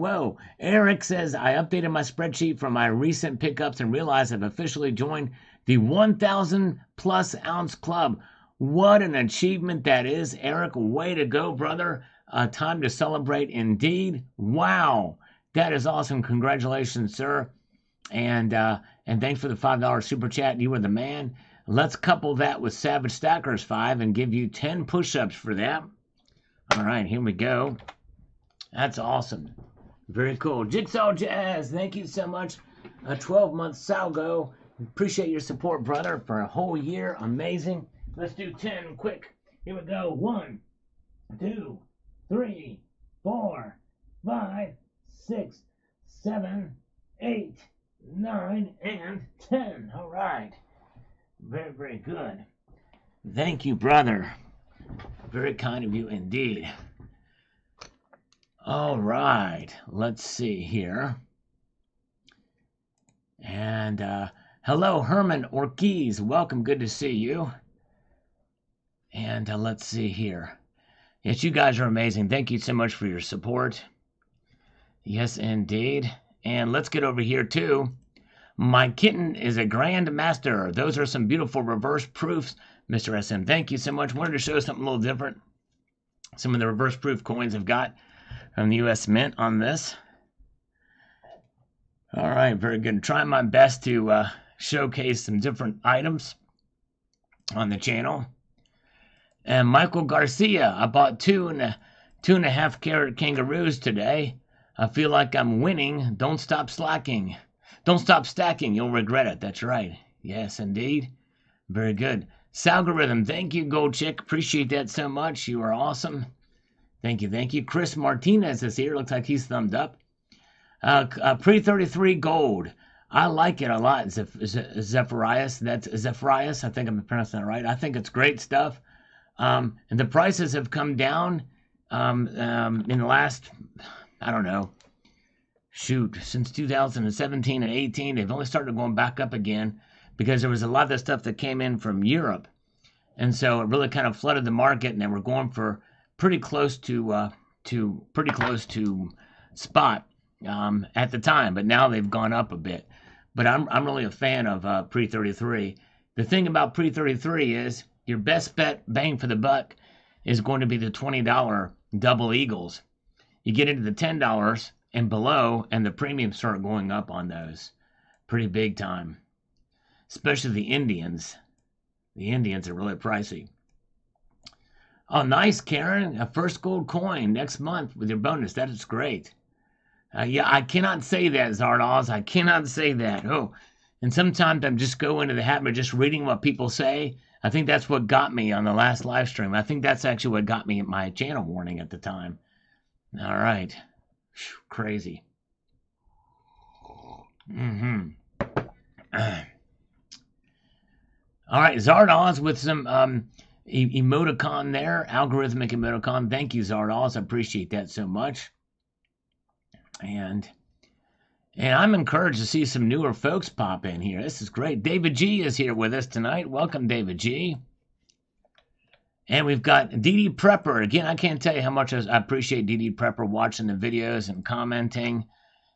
says, I updated my spreadsheet from my recent pickups and realized I've officially joined the 1,000 plus ounce club. What an achievement that is, Eric. Way to go, brother. Time to celebrate indeed. Wow, that is awesome. Congratulations, sir. And thanks for the $5 super chat. You were the man. Let's couple that with Savage Stackers 5 and give you 10 push-ups for that. All right, here we go. That's awesome. Very cool. Jigsaw Jazz, thank you so much. A 12-month salgo. Appreciate your support, brother, for a whole year. Amazing. Let's do 10 quick. Here we go. 1, 2, 3, 4, 5, 6, 7, 8, 9, and 10. All right. Very, very good. Thank you, brother. Very kind of you indeed. All right. Let's see here. And hello, Herman Ortiz. Welcome. Good to see you. And let's see here. Yes, you guys are amazing. Thank you so much for your support. Yes, indeed. And let's get over here, too. My kitten is a grand master. Those are some beautiful reverse proofs, Mr. SM. Thank you so much. Wanted to show something a little different. Some of the reverse proof coins I've got from the U.S. Mint on this. All right, very good. Trying my best to showcase some different items on the channel. And Michael Garcia, I bought 2.5 carat kangaroos today. I feel like I'm winning. Don't stop slacking. Don't stop stacking. You'll regret it. That's right. Yes, indeed. Very good. Salgorithm, thank you, Gold Chick. Appreciate that so much. You are awesome. Thank you, thank you. Chris Martinez is here. Looks like he's thumbed up. Pre-33 gold. I like it a lot. Zephyrus. That's Zephyrus. I think I'm pronouncing that right. I think it's great stuff. And the prices have come down in the last, I don't know, since 2017 and 18. They've only started going back up again because there was a lot of the stuff that came in from Europe. And so it really kind of flooded the market, and they were going for pretty close to spot at the time. But now they've gone up a bit. But I'm really a fan of pre-33. The thing about pre-33 is your best bet, bang for the buck, is going to be the $20 double eagles. You get into the $10 and below, and the premiums start going up on those pretty big time. Especially the Indians. The Indians are really pricey. Oh, nice, Karen. A first gold coin next month with your bonus. That is great. Yeah, I cannot say that, Zardoz. I cannot say that. Oh, and sometimes I'm just go into the habit of just reading what people say. I think that's what got me on the last live stream. I think that's actually what got me at my channel warning at the time. All right. Whew, crazy. All right, Zardoz with some emoticon there, algorithmic emoticon. Thank you, Zardoz. I appreciate that so much. And I'm encouraged to see some newer folks pop in here. This is great. David G is here with us tonight. Welcome, David G. And we've got DD Prepper. Again, I can't tell you how much I appreciate DD Prepper watching the videos and commenting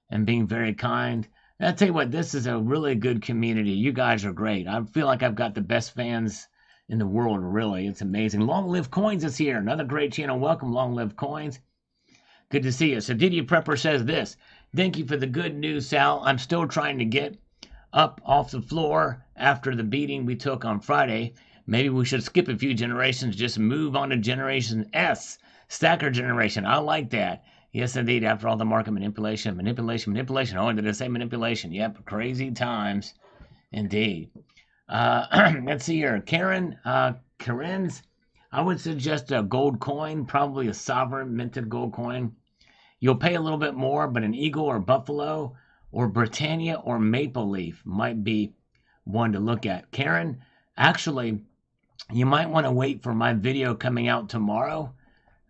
and being very kind. And I'll tell you what, this is a really good community. You guys are great. I feel like I've got the best fans in the world, really. It's amazing. Long Live Coins is here. Another great channel. Welcome, Long Live Coins. Good to see you. So DD Prepper says this. Thank you for the good news, Sal. I'm still trying to get up off the floor after the beating we took on Friday. Maybe we should skip a few generations, just move on to Generation S, Stacker Generation. I like that. Yes, indeed. After all the market manipulation. Oh, did I say manipulation? Yep, crazy times. Indeed. Let's see here. Karen's, I would suggest a gold coin, probably a sovereign minted gold coin. You'll pay a little bit more, but an Eagle or Buffalo or Britannia or Maple Leaf might be one to look at. Karen, actually, you might want to wait for my video coming out tomorrow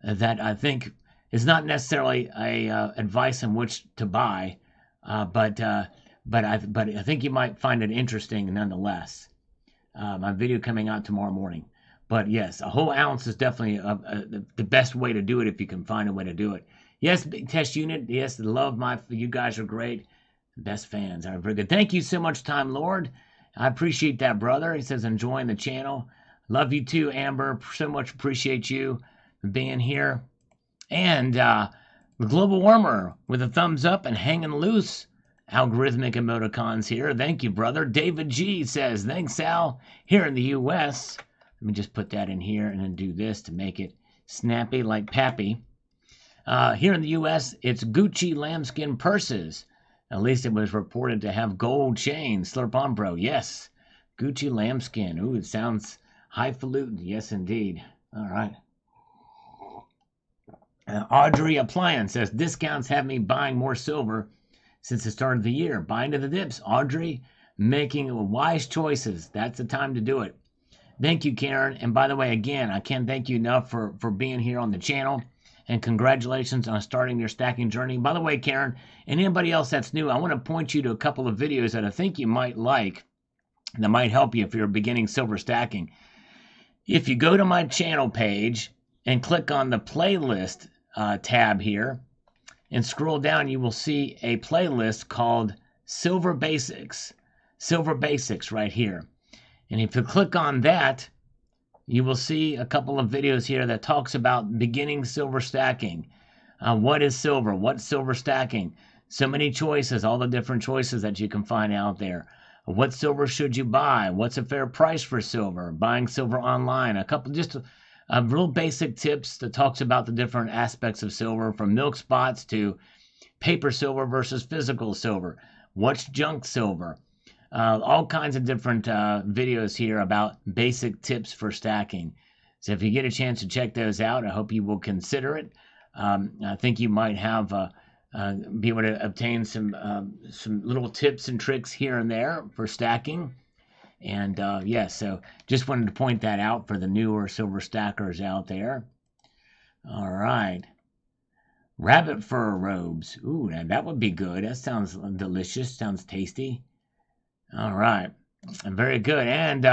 that I think is not necessarily a advice on which to buy, but I think you might find it interesting nonetheless. My video coming out tomorrow morning. But yes, a whole ounce is definitely the best way to do it if you can find a way to do it. Yes, Big Test Unit. Yes, you guys are great. Best fans. All right, very good. Thank you so much, Time Lord. I appreciate that, brother. He says, enjoying the channel. Love you too, Amber. So much appreciate you being here. And the global warmer with a thumbs up and hanging loose. Algorithmic emoticons here. Thank you, brother. David G says, thanks, Sal. Here in the U.S. Let me just put that in here and then do this to make it snappy like Pappy. Here in the U.S., it's Gucci lambskin purses. At least it was reported to have gold chains. Slurp on, bro. Yes. Gucci lambskin. Ooh, it sounds highfalutin. Yes, indeed. All right. Audrey Appliance says, discounts have me buying more silver since the start of the year. Buying to the dips. Audrey, making wise choices. That's the time to do it. Thank you, Karen. And by the way, again, I can't thank you enough for being here on the channel. And congratulations on starting your stacking journey. By the way, Karen, and anybody else that's new, I want to point you to a couple of videos that I think you might like that might help you if you're beginning silver stacking. If you go to my channel page and click on the playlist tab here and scroll down, you will see a playlist called Silver Basics. Silver Basics right here. And if you click on that, you will see a couple of videos here that talks about beginning silver stacking. What is silver? What's silver stacking? So many choices, all the different choices that you can find out there. What silver should you buy? What's a fair price for silver? Buying silver online. A couple just real basic tips that talks about the different aspects of silver, from milk spots to paper silver versus physical silver. What's junk silver? All kinds of different videos here about basic tips for stacking. So if you get a chance to check those out, I hope you will consider it. I think you might have be able to obtain some little tips and tricks here and there for stacking. And yes, so just wanted to point that out for the newer silver stackers out there. All right. Rabbit fur robes. Ooh, that would be good. That sounds delicious. Sounds tasty. All right. Very good. And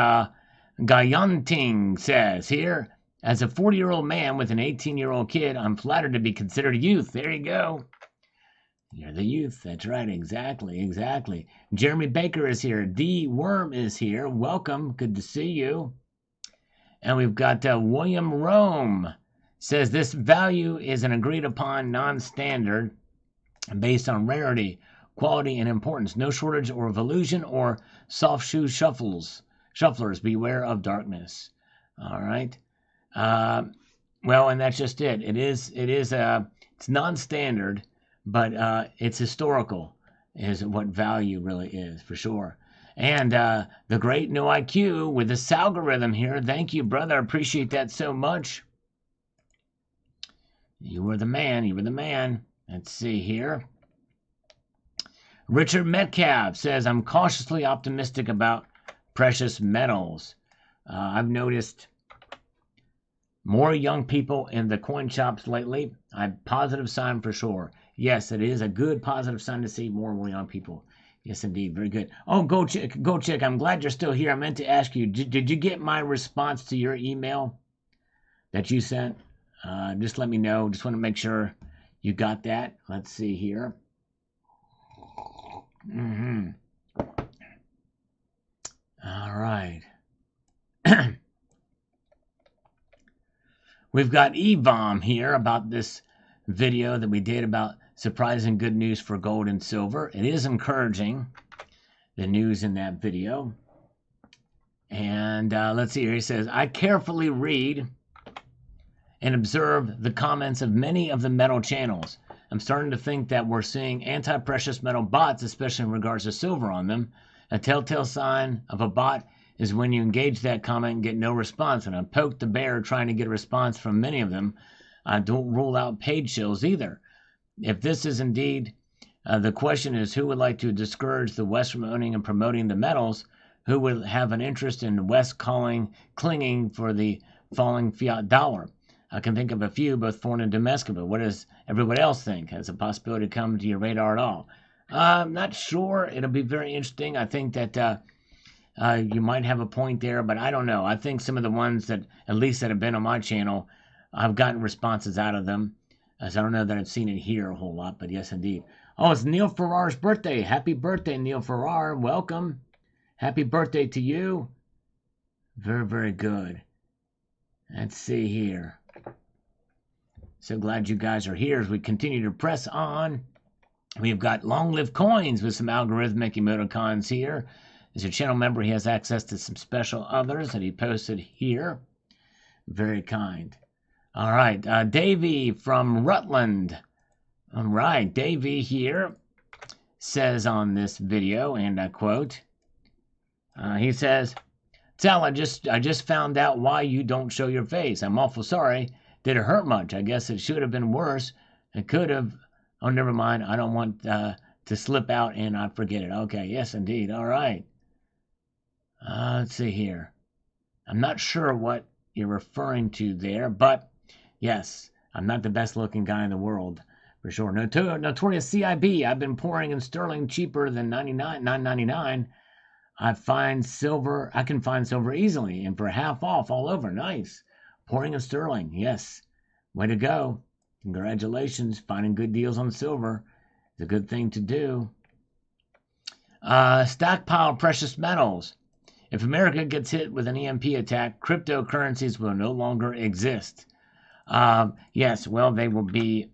Gayanting says here, as a 40-year-old man with an 18-year-old kid, I'm flattered to be considered youth. There you go. You're the youth. That's right. Exactly. Exactly. Jeremy Baker is here. D. Worm is here. Welcome. Good to see you. And we've got William Rome says this value is an agreed upon non-standard based on rarity, quality, and importance. No shortage or evolution or soft shoe shufflers. Beware of darkness. All right. Well, and that's just it. It's non-standard, but it's historical is what value really is, for sure. And the great No IQ with this algorithm here. Thank you, brother. I appreciate that so much. You were the man. You were the man. Let's see here. Richard Metcalf says, I'm cautiously optimistic about precious metals. I've noticed more young people in the coin shops lately. A positive sign for sure. Yes, it is a good positive sign to see more young people. Yes, indeed. Very good. Oh, go check. I'm glad you're still here. I meant to ask you, did you get my response to your email that you sent? Just let me know. Just want to make sure you got that. Let's see here. All right. We've got EVOM here about this video that we did about surprising good news for gold and silver. It is encouraging, the news in that video. And let's see here. He says, I carefully read and observe the comments of many of the metal channels. I'm starting to think that we're seeing anti-precious metal bots, especially in regards to silver on them. A telltale sign of a bot is when you engage that comment and get no response. And I poked the bear trying to get a response from many of them. I don't rule out paid shills either. If this is indeed the question is, who would like to discourage the West from owning and promoting the metals? Who would have an interest in the West clinging for the falling fiat dollar? I can think of a few, both foreign and domestic, but what does everyone else think? Has a possibility come to your radar at all? I'm not sure. It'll be very interesting. I think that you might have a point there, but I don't know. I think some of the ones that, at least that have been on my channel, I've gotten responses out of them. So I don't know that I've seen it here a whole lot, but yes, indeed. Oh, it's Neil Farrar's birthday. Happy birthday, Neil Farrar. Welcome. Happy birthday to you. Very, very good. Let's see here. So glad you guys are here as we continue to press on. We've got long-lived coins with some algorithmic emoticons here. As a channel member, he has access to some special others that he posted here. Very kind. All right, Davey from Rutland. All right, Davey here says on this video, and I quote, he says, Sal, I just found out why you don't show your face. I'm awful sorry. Did it hurt much? I guess it should have been worse. It could have. Oh, never mind. I don't want to slip out and I forget it. Okay, yes, indeed. All right. Let's see here. I'm not sure what you're referring to there, but yes, I'm not the best looking guy in the world for sure. Notorious CIB. I've been pouring in sterling cheaper than $9.99. I can find silver easily and for half off all over. Nice. Pouring in sterling. Yes. Way to go. Congratulations. Finding good deals on silver is a good thing to do. Stockpile precious metals. If America gets hit with an EMP attack, cryptocurrencies will no longer exist. Yes, well, they will be.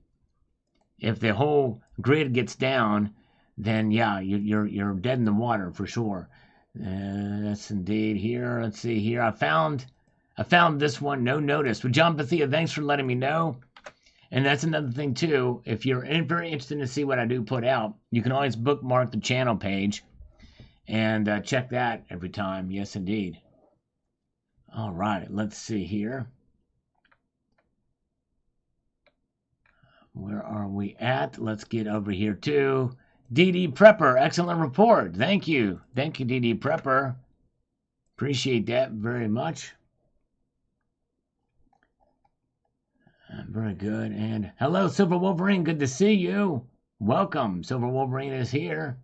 If the whole grid gets down, then yeah, you're dead in the water for sure. That's indeed here. Let's see here. I found this one. No notice. Well, John Bethia, thanks for letting me know. And that's another thing too. If you're very interested to see what I do put out, you can always bookmark the channel page and check that every time. Yes, indeed. All right. Let's see here. Where are we at? Let's get over here to DD Prepper. Excellent report. Thank you. Thank you, DD Prepper. Appreciate that very much. Very good. And hello, Silver Wolverine. Good to see you. Welcome. Silver Wolverine is here.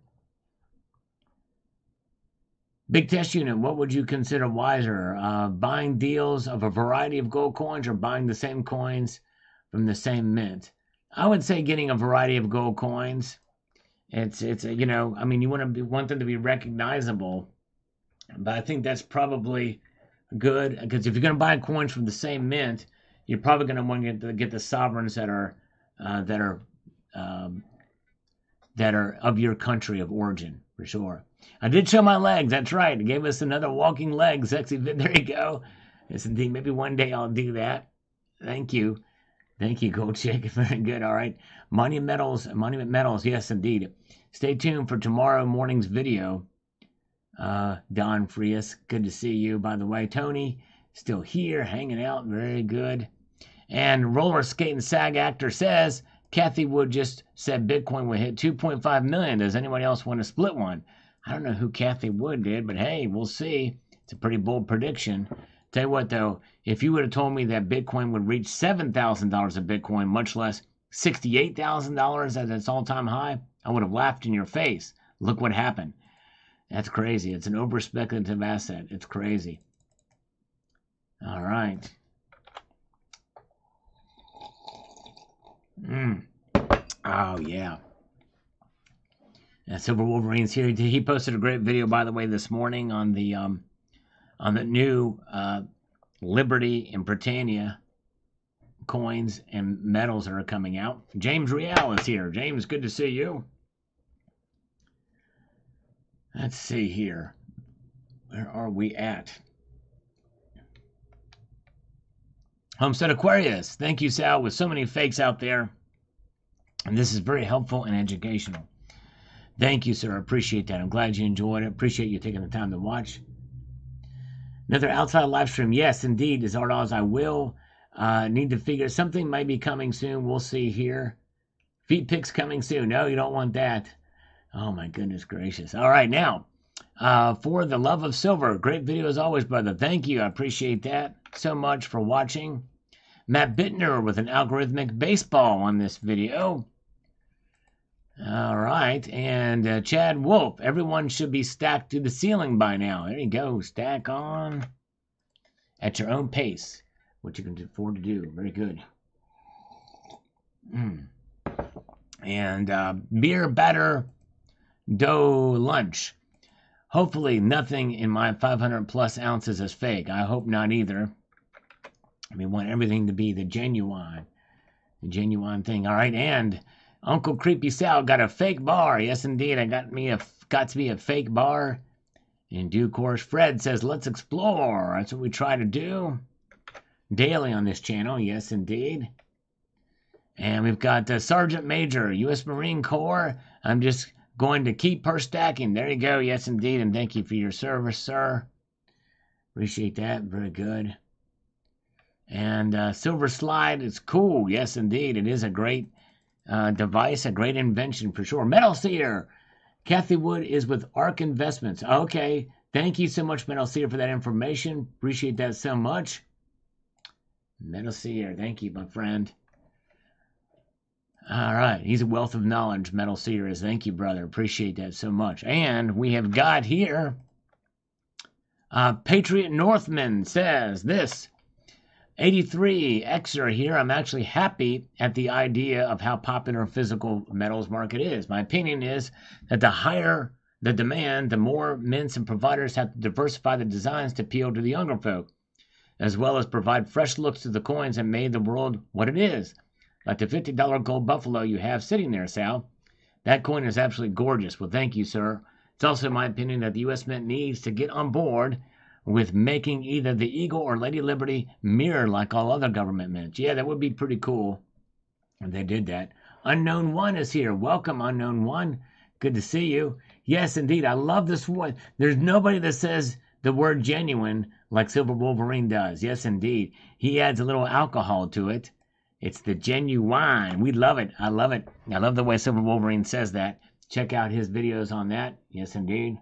Big test unit. What would you consider wiser? Buying deals of a variety of gold coins or buying the same coins from the same mint? I would say getting a variety of gold coins. It's you know, I mean, you want them to be recognizable, but I think that's probably good because if you're going to buy coins from the same mint, you're probably going to want to get the sovereigns that are of your country of origin for sure. I did show my legs. That's right. It gave us another walking leg. Sexy. There you go. Yes, indeed. Maybe one day I'll do that. Thank you. Thank you, Gold Chick. Very good. All right. Monument Metals. Yes, indeed. Stay tuned for tomorrow morning's video. Don Frias, good to see you. By the way, Tony, still here, hanging out. Very good. And Roller Skating Sag Actor says, Kathy Wood just said Bitcoin would hit 2.5 million. Does anyone else want to split one? I don't know who Kathy Wood did, but hey, we'll see. It's a pretty bold prediction. Tell you what, though, if you would have told me that Bitcoin would reach $7,000 a Bitcoin, much less $68,000 at its all-time high, I would have laughed in your face. Look what happened. That's crazy. It's an over-speculative asset. It's crazy. All right. Oh, yeah. Silver Wolverine's here. He posted a great video, by the way, this morning on the new Liberty and Britannia coins and metals that are coming out. James Real is here. James, good to see you. Let's see here. Where are we at? Homestead Aquarius. Thank you, Sal, with so many fakes out there. And this is very helpful and educational. Thank you, sir. I appreciate that. I'm glad you enjoyed it. Appreciate you taking the time to watch. Another outside live stream. Yes, indeed. As hard as I will. Need to figure something might be coming soon. We'll see here. Feet pics coming soon. No, you don't want that. Oh, my goodness gracious. All right, now, for the love of silver. Great video as always, brother. Thank you. I appreciate that so much for watching. Matt Bittner with an algorithmic baseball on this video. All right, and Chad Wolf. Everyone should be stacked to the ceiling by now. There you go. Stack on at your own pace, what you can afford to do. Very good. And beer batter dough lunch. Hopefully nothing in my 500 plus ounces is fake. I hope not either. We want everything to be the genuine. A genuine thing. All right, and Uncle Creepy Sal got a fake bar. Yes, indeed, I got to be a fake bar. In due course, Fred says, let's explore. That's what we try to do daily on this channel. Yes, indeed. And we've got Sergeant Major, U.S. Marine Corps. I'm just going to keep her stacking. There you go. Yes, indeed. And thank you for your service, sir. Appreciate that. Very good. And Silver Slide is cool. Yes, indeed. It is a great device, a great invention for sure. Metal Seer. Kathy Wood is with ARK Investments. Okay. Thank you so much, Metal Seer, for that information. Appreciate that so much. Metal Seer. Thank you, my friend. All right. He's a wealth of knowledge, Metal Seer is. Thank you, brother. Appreciate that so much. And we have got here, Patriot Northman says this. 83 Xer here. I'm actually happy at the idea of how popular physical metals market is. My opinion is that the higher the demand, the more mints and providers have to diversify the designs to appeal to the younger folk, as well as provide fresh looks to the coins that made the world what it is. Like the $50 gold buffalo you have sitting there, Sal. That coin is absolutely gorgeous. Well, thank you, sir. It's also my opinion that the U.S. Mint needs to get on board with making either the Eagle or Lady Liberty mirror like all other government mints. Yeah, that would be pretty cool if they did that. Unknown One is here. Welcome, Unknown One. Good to see you. Yes, indeed. I love this one. There's nobody that says the word genuine like Silver Wolverine does. Yes, indeed. He adds a little alcohol to it. It's the genuine. We love it. I love it. I love the way Silver Wolverine says that. Check out his videos on that. Yes, indeed.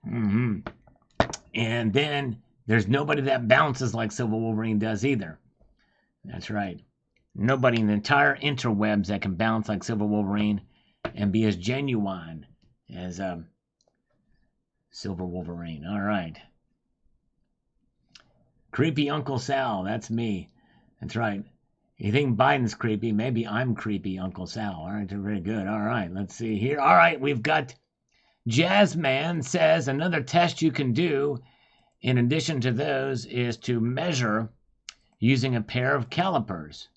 And then there's nobody that bounces like Silver Wolverine does either. That's right. Nobody in the entire interwebs that can bounce like Silver Wolverine and be as genuine as Silver Wolverine. All right. Creepy Uncle Sal. That's me. That's right. You think Biden's creepy? Maybe I'm creepy, Uncle Sal. All right, very good. All right, let's see here. All right, we've got Jazzman says another test you can do in addition to those is to measure using a pair of calipers.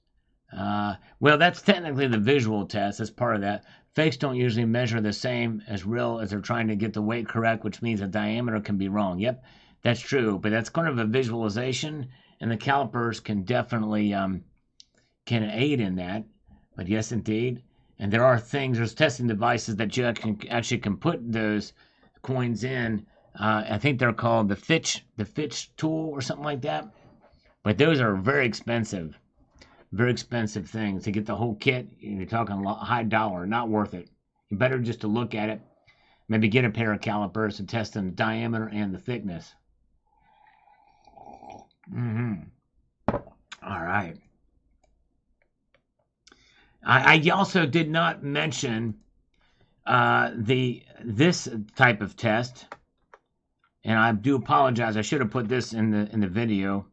Well, that's technically the visual test. That's part of that. Fakes don't usually measure the same as real as they're trying to get the weight correct, which means the diameter can be wrong. Yep, that's true. But that's kind of a visualization, and the calipers can definitely can aid in that. But yes, indeed. And there are things, there's testing devices that you actually can put those coins in. I think they're called the Fitch tool or something like that. But those are very expensive things. To get the whole kit, you're talking high dollar, not worth it. You better just to look at it. Maybe get a pair of calipers to test the diameter and the thickness. All right. I also did not mention this type of test, and I do apologize. I should have put this in the video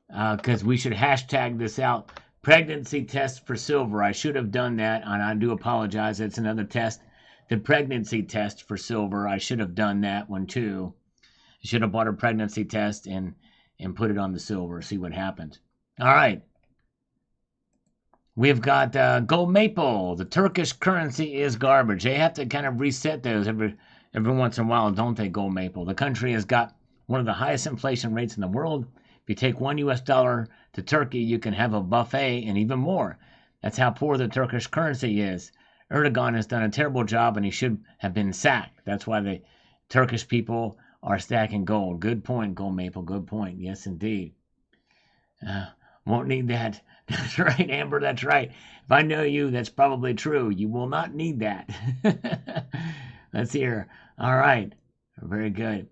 because we should hashtag this out. Pregnancy test for silver. I should have done that, and I do apologize. It's another test. The pregnancy test for silver. I should have done that one too. I should have bought a pregnancy test and put it on the silver. See what happens. All right. We've got gold maple. The Turkish currency is garbage. They have to kind of reset those every once in a while, don't they, gold maple? The country has got one of the highest inflation rates in the world. If you take $1 US to Turkey, you can have a buffet and even more. That's how poor the Turkish currency is. Erdogan has done a terrible job, and he should have been sacked. That's why the Turkish people are stacking gold. Good point, gold maple. Good point. Yes, indeed. Won't need that. That's right, Amber. That's right. If I know you, that's probably true. You will not need that. Let's hear. All right. Very good.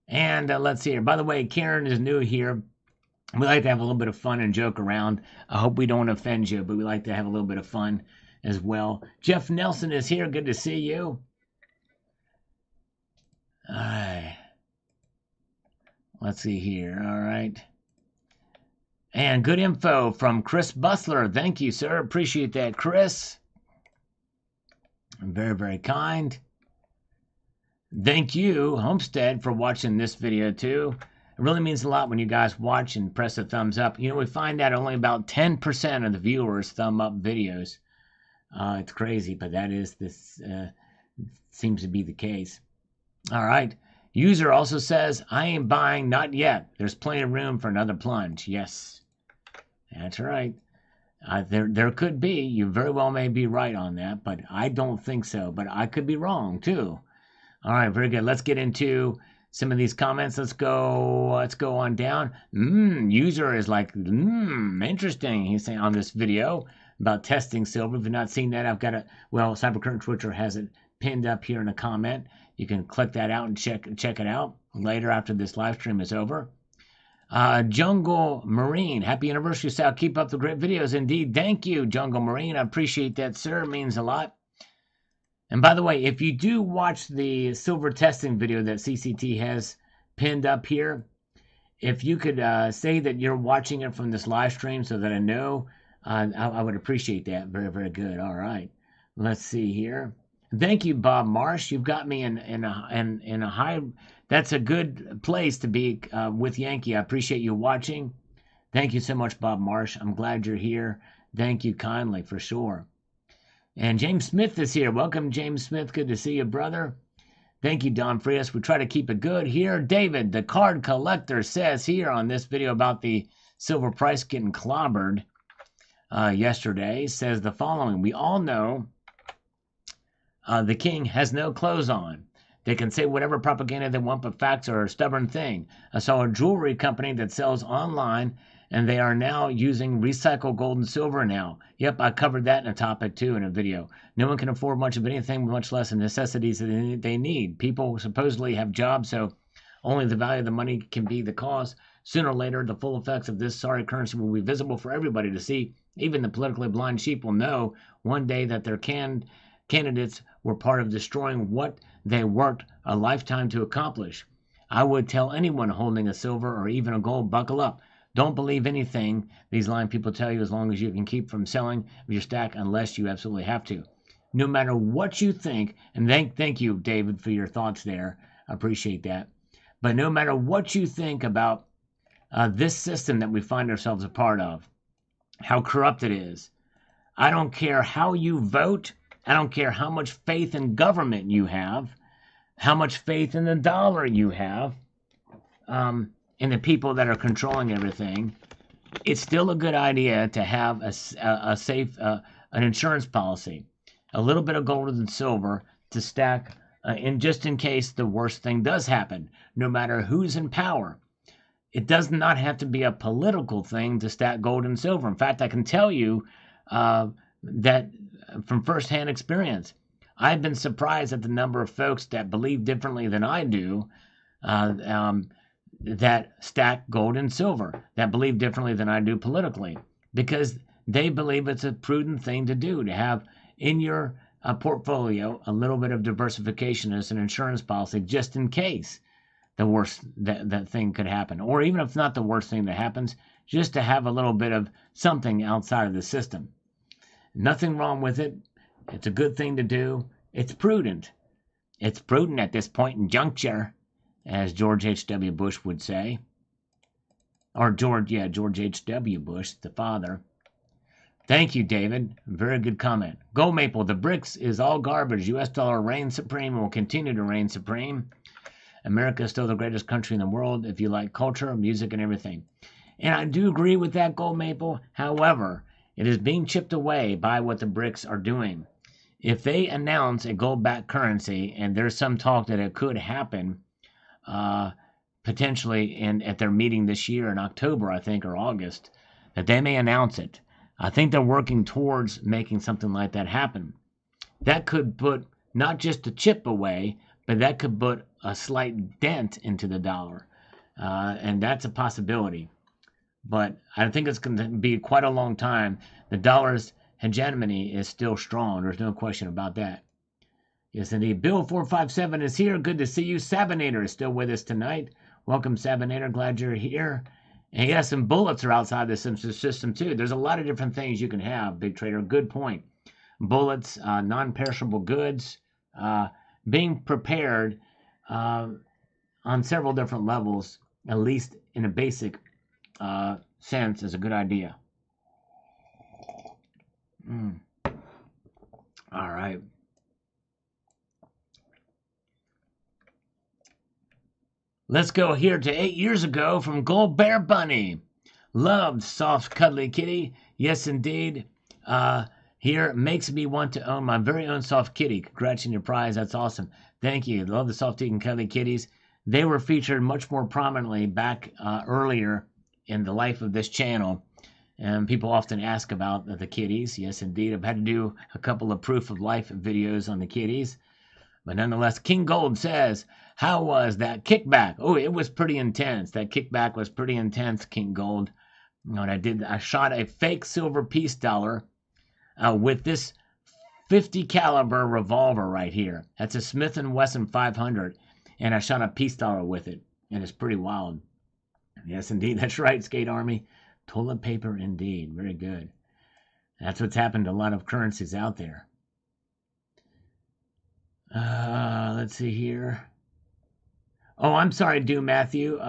And let's see here. By the way, Karen is new here. We like to have a little bit of fun and joke around. I hope we don't offend you, but we like to have a little bit of fun as well. Jeff Nelson is here. Good to see you. All right. Let's see here. All right. And good info from Chris Bustler. Thank you, sir. Appreciate that, Chris. Very, very kind. Thank you, Homestead, for watching this video, too. It really means a lot when you guys watch and press a thumbs up. You know, we find that only about 10% of the viewers thumb up videos. It's crazy, but this seems to be the case. All right. User also says, I ain't buying, not yet. There's plenty of room for another plunge. Yes, that's right. There could be. You very well may be right on that, but I don't think so. But I could be wrong too. All right, very good. Let's get into some of these comments. Let's go on down. User is like, interesting. He's saying on this video about testing silver. If you've not seen that, I've got it. Well, Cybercurrent Twitcher has it pinned up here in a comment. You can click that out and check it out later after this live stream is over. Jungle Marine, happy anniversary, Sal. Keep up the great videos. Indeed, thank you, Jungle Marine. I appreciate that, sir. It means a lot. And by the way, if you do watch the silver testing video that CCT has pinned up here, if you could say that you're watching it from this live stream so that I know, I would appreciate that. Very, very good. All right. Let's see here. Thank you, Bob Marsh. You've got me in a high. That's a good place to be with Yankee. I appreciate you watching. Thank you so much, Bob Marsh. I'm glad you're here. Thank you kindly, for sure. And James Smith is here. Welcome, James Smith. Good to see you, brother. Thank you, Don Frias. We try to keep it good here. David, the card collector, says here on this video about the silver price getting clobbered yesterday, says the following. We all know the king has no clothes on. They can say whatever propaganda they want, but facts are a stubborn thing. I saw a jewelry company that sells online, and they are now using recycled gold and silver now. Yep, I covered that in a topic too in a video. No one can afford much of anything, much less the necessities that they need. People supposedly have jobs, so only the value of the money can be the cause. Sooner or later, the full effects of this sorry currency will be visible for everybody to see. Even the politically blind sheep will know one day that their candidates were part of destroying what they worked a lifetime to accomplish. I would tell anyone holding a silver or even a gold, buckle up. Don't believe anything these lying people tell you as long as you can keep from selling your stack unless you absolutely have to. No matter what you think, and thank you, David, for your thoughts there. I appreciate that. But no matter what you think about this system that we find ourselves a part of, how corrupt it is, I don't care how you vote. I don't care how much faith in government you have, how much faith in the dollar you have, in the people that are controlling everything. It's still a good idea to have a safe, an insurance policy, a little bit of gold and silver to stack just in case the worst thing does happen, no matter who's in power. It does not have to be a political thing to stack gold and silver. In fact, I can tell you that from firsthand experience, I've been surprised at the number of folks that believe differently than I do, that stack gold and silver, that believe differently than I do politically, because they believe it's a prudent thing to do, to have in your portfolio a little bit of diversification as an insurance policy, just in case the worst that thing could happen. Or even if not the worst thing that happens, just to have a little bit of something outside of the system. Nothing wrong with it. It's a good thing to do. It's prudent. It's prudent at this point in juncture, as George H.W. Bush would say. Or George H.W. Bush, the father. Thank you, David. Very good comment. Go Maple, the BRICS is all garbage. U.S. dollar reigns supreme and will continue to reign supreme. America is still the greatest country in the world if you like culture, music, and everything. And I do agree with that, Gold Maple. However, it is being chipped away by what the BRICS are doing. If they announce a gold-backed currency, and there's some talk that it could happen potentially at their meeting this year in October, I think, or August, that they may announce it. I think they're working towards making something like that happen. That could put not just a chip away, but that could put a slight dent into the dollar. And that's a possibility. But I think it's going to be quite a long time. The dollar's hegemony is still strong. There's no question about that. Yes, indeed. Bill 457 is here. Good to see you. Sabinator is still with us tonight. Welcome, Sabinator. Glad you're here. And yes, some bullets are outside the system, too. There's a lot of different things you can have, Big Trader. Good point. Bullets, non-perishable goods, being prepared on several different levels at least in a basic sense, is a good idea. All right. Let's go here to 8 years ago from Gold Bear Bunny. Loved soft, cuddly kitty. Yes, indeed. Here makes me want to own my very own soft kitty. Congrats on your prize. That's awesome. Thank you. Love the soft eating cuddly kitties. They were featured much more prominently back earlier in the life of this channel. And people often ask about the kitties. Yes, indeed. I've had to do a couple of proof of life videos on the kitties. But nonetheless, King Gold says, how was that kickback? Oh, it was pretty intense. That kickback was pretty intense, King Gold. What I shot a fake silver peace dollar with this 50 caliber revolver right here. That's a Smith & Wesson 500, and I shot a peace dollar with it, and it's pretty wild. Yes, indeed. That's right, Skate Army. Toilet paper, indeed. Very good. That's what's happened to a lot of currencies out there. Let's see here. Oh, I'm sorry, Matthew.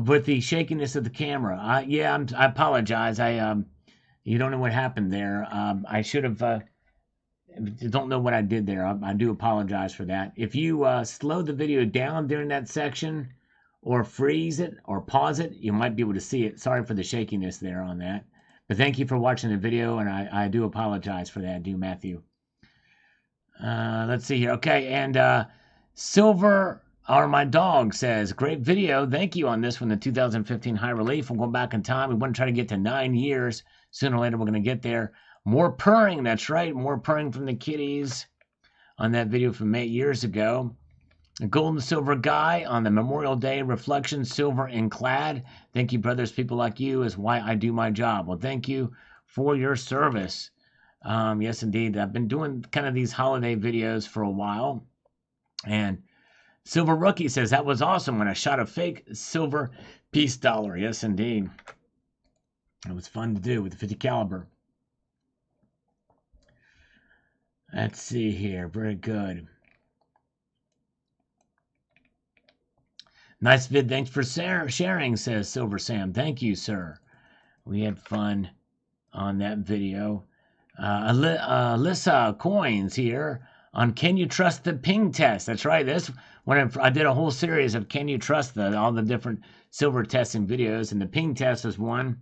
With the shakiness of the camera. I apologize. You don't know what happened there. I should have. Don't know what I did there. I do apologize for that. If you slow the video down during that section, or freeze it, or pause it, you might be able to see it. Sorry for the shakiness there on that. But thank you for watching the video, and I do apologize for that, Matthew. Let's see here. Okay, and Silver, or my dog, says, great video. Thank you on this one, the 2015 High Relief. I'm going back in time. We want to try to get to 9 years. Sooner or later, we're going to get there. More purring, that's right. More purring from the kitties on that video from 8 years ago. A gold and silver guy on the Memorial Day reflection, silver and clad. Thank you, brothers. People like you is why I do my job. Well, thank you for your service. Yes, indeed. I've been doing kind of these holiday videos for a while. And Silver Rookie says, that was awesome when I shot a fake silver peace dollar. Yes, indeed. It was fun to do with the 50 caliber. Let's see here. Very good. Nice vid. Thanks for sharing, says Silver Sam. Thank you, sir. We had fun on that video. Alyssa Coins here on Can You Trust the Ping Test? That's right. This when I did a whole series of Can You Trust all the different silver testing videos, and the ping test was one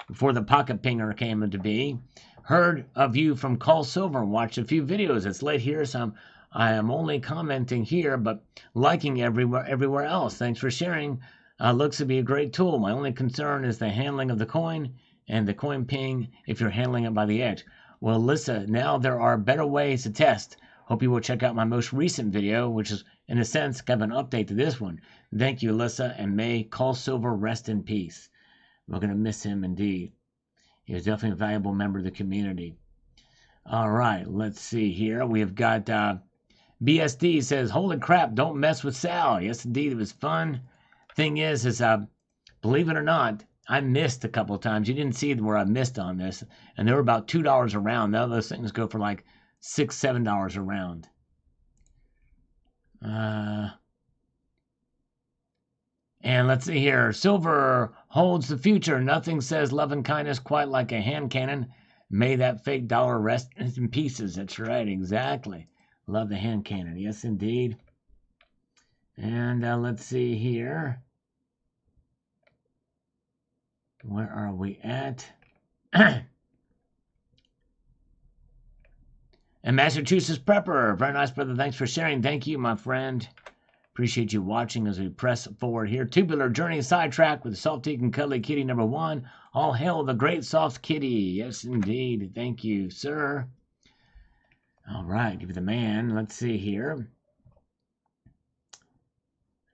before the pocket pinger came into be. Heard of you from Call Silver. Watched a few videos. It's late here, so I am only commenting here, but liking everywhere else. Thanks for sharing. Looks to be a great tool. My only concern is the handling of the coin and the coin ping if you're handling it by the edge. Well, Alyssa, now there are better ways to test. Hope you will check out my most recent video, which is, in a sense, kind of an update to this one. Thank you, Alyssa, and may Call Silver rest in peace. We're going to miss him indeed. He was definitely a valuable member of the community. All right, let's see here. We have got BSD says, holy crap, don't mess with Sal. Yes, indeed, it was fun. Thing is believe it or not, I missed a couple of times. You didn't see where I missed on this. And they were about $2 a round. Now those things go for like $6, $7 a round. And let's see here. Silver holds the future. Nothing says love and kindness quite like a hand cannon. May that fake dollar rest in pieces. That's right, exactly. Love the hand cannon. Yes, indeed. And let's see here. Where are we at? And Massachusetts Prepper. Very nice, brother. Thanks for sharing. Thank you, my friend. Appreciate you watching as we press forward here. Tubular Journey Sidetrack with Soft Eating Cuddly Kitty number 1. All hail the great soft kitty. Yes, indeed. Thank you, sir. All right, give it the man. Let's see here.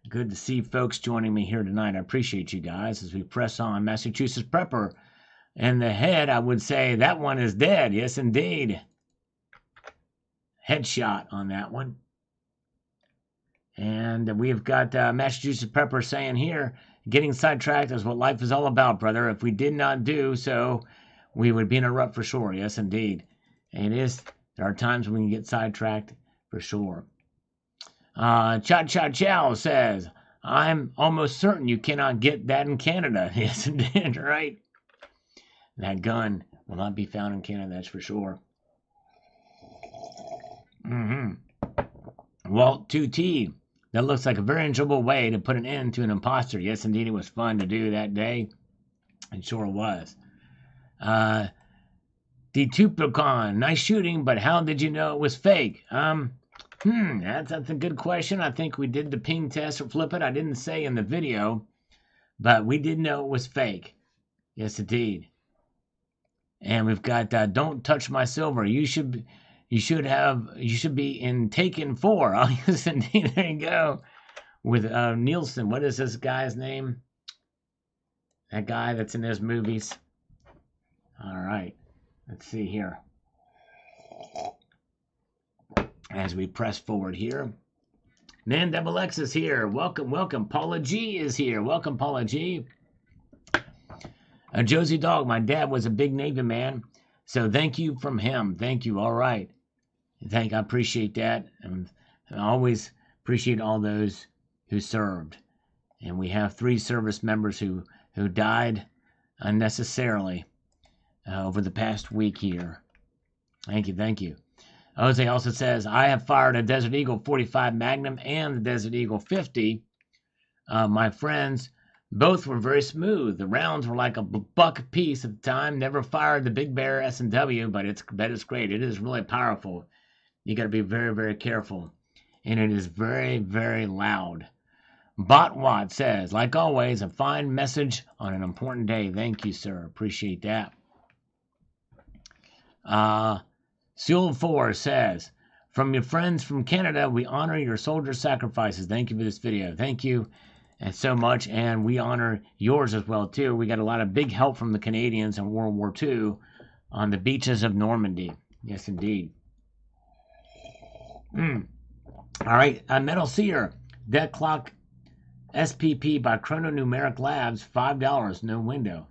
Good to see folks joining me here tonight. I appreciate you guys as we press on. Massachusetts Prepper. And the head, I would say that one is dead. Yes, indeed. Headshot on that one. And we have got Massachusetts Prepper saying here, getting sidetracked is what life is all about, brother. If we did not do so, we would be in a rut for sure. Yes, indeed. And it is. There are times when we can get sidetracked for sure. Cha Cha Chow says, I'm almost certain you cannot get that in Canada. Yes, indeed, right? That gun will not be found in Canada, that's for sure. Walt 2T. That looks like a very enjoyable way to put an end to an imposter. Yes, indeed, it was fun to do that day. It sure was. Detuplicon, nice shooting, but how did you know it was fake? That's a good question. I think we did the ping test or flip it. I didn't say in the video, but we did know it was fake. Yes, indeed. And we've got don't touch my silver. You should be in Taken 4. Oh, yes, indeed. There you go. With Nielsen. What is this guy's name? That guy that's in those movies. All right. Let's see here. As we press forward here. Man Double X is here. Welcome, welcome. Paula G is here. Welcome, Paula G. Josie Dog, my dad was a big Navy man. So thank you from him. Thank you. All right. I appreciate that. And I always appreciate all those who served. And we have 3 service members who died unnecessarily over the past week here. Thank you, thank you. Jose also says, I have fired a Desert Eagle 45 Magnum and the Desert Eagle 50. My friends, both were very smooth. The rounds were like a buck a piece at the time. Never fired the Big Bear S&W, but it's great. It is really powerful. You got to be very, very careful. And it is very, very loud. Botwat says, like always, a fine message on an important day. Thank you, sir. Appreciate that. Seal 4 says, from your friends from Canada, we honor your soldier sacrifices. Thank you for this video. Thank you so much. And we honor yours as well, too. We got a lot of big help from the Canadians in World War II on the beaches of Normandy. Yes, indeed. All right. Metal Seer, Dead Clock SPP by Chrononumeric Labs, $5, no window.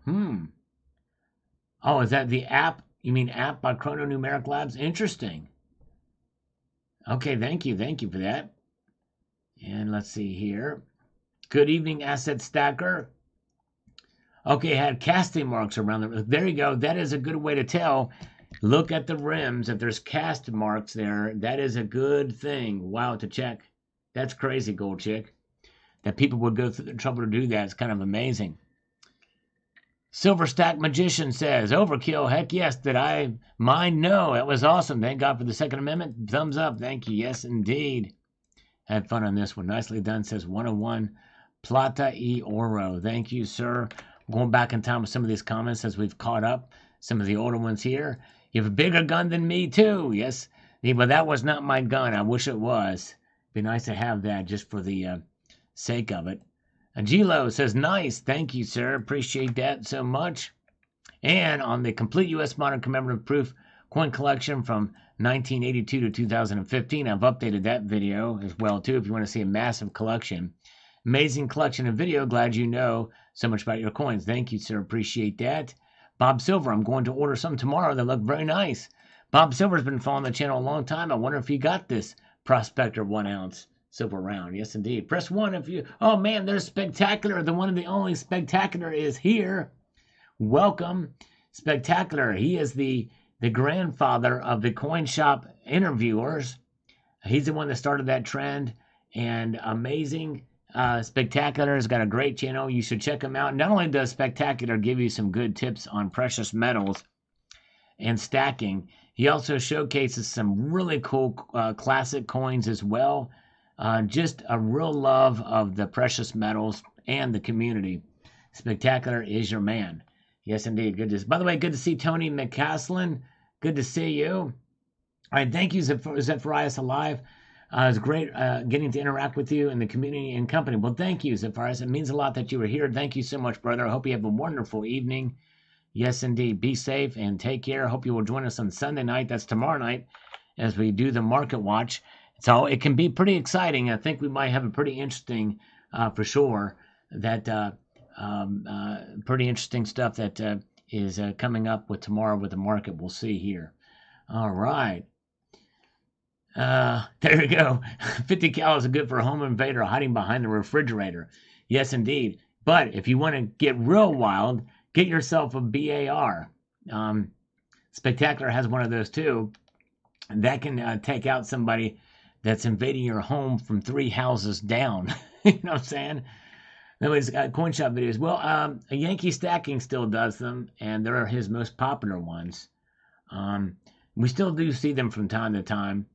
Oh, is that the app? You mean app by Chrononumeric Labs? Interesting. Okay, thank you for that. And let's see here. Good evening, Asset Stacker. Okay, had casting marks around the... There you go. That is a good way to tell. Look at the rims. If there's cast marks there, that is a good thing. Wow, to check. That's crazy, Gold Chick. That people would go through the trouble to do that. It's kind of amazing. Silver Stack Magician says, overkill, heck yes. Did I mind? No, that was awesome. Thank God for the Second Amendment. Thumbs up. Thank you. Yes, indeed. Had fun on this one. Nicely done, says 101 Plata y Oro. Thank you, sir. Going back in time with some of these comments as we've caught up. Some of the older ones here. You have a bigger gun than me, too. Yes. But that was not my gun. I wish it was. Be nice to have that just for the sake of it. Gilo says, nice. Thank you, sir. Appreciate that so much. And on the complete U.S. Modern Commemorative Proof coin collection from 1982 to 2015, I've updated that video as well, too, if you want to see a massive collection. Amazing collection of video. Glad you know so much about your coins. Thank you, sir. Appreciate that. Bob Silver, I'm going to order some tomorrow that look very nice. Bob Silver's been following the channel a long time. I wonder if he got this Prospector 1 ounce silver round. Yes, indeed. Press 1 if you... Oh, man, there's Spectacular. The one and the only Spectacular is here. Welcome, Spectacular. He is the grandfather of the coin shop interviewers. He's the one that started that trend. And amazing. Spectacular has got a great channel. You should check him out. Not only does Spectacular give you some good tips on precious metals and stacking, he also showcases some really cool classic coins as well. Just a real love of the precious metals and the community. Spectacular is your man. Yes, indeed. By the way, good to see Tony McCaslin. Good to see you. All right, thank you, Zepharias Alive. It's great getting to interact with you in the community and company. Well, thank you, Zepharias. It means a lot that you were here. Thank you so much, brother. I hope you have a wonderful evening. Yes, indeed. Be safe and take care. Hope you will join us on Sunday night. That's tomorrow night as we do the Market Watch. So it can be pretty exciting. I think we might have a pretty interesting, for sure, that pretty interesting stuff that is coming up with tomorrow with the market. We'll see here. All right. There you go. 50 cal is good for a home invader hiding behind the refrigerator. Yes, indeed. But if you want to get real wild, get yourself a BAR. Spectacular has one of those too. And that can take out somebody that's invading your home from 3 houses down. You know what I'm saying? Anyways, coin shop videos. Well, a Yankee Stacking still does them, and they're his most popular ones. We still do see them from time to time.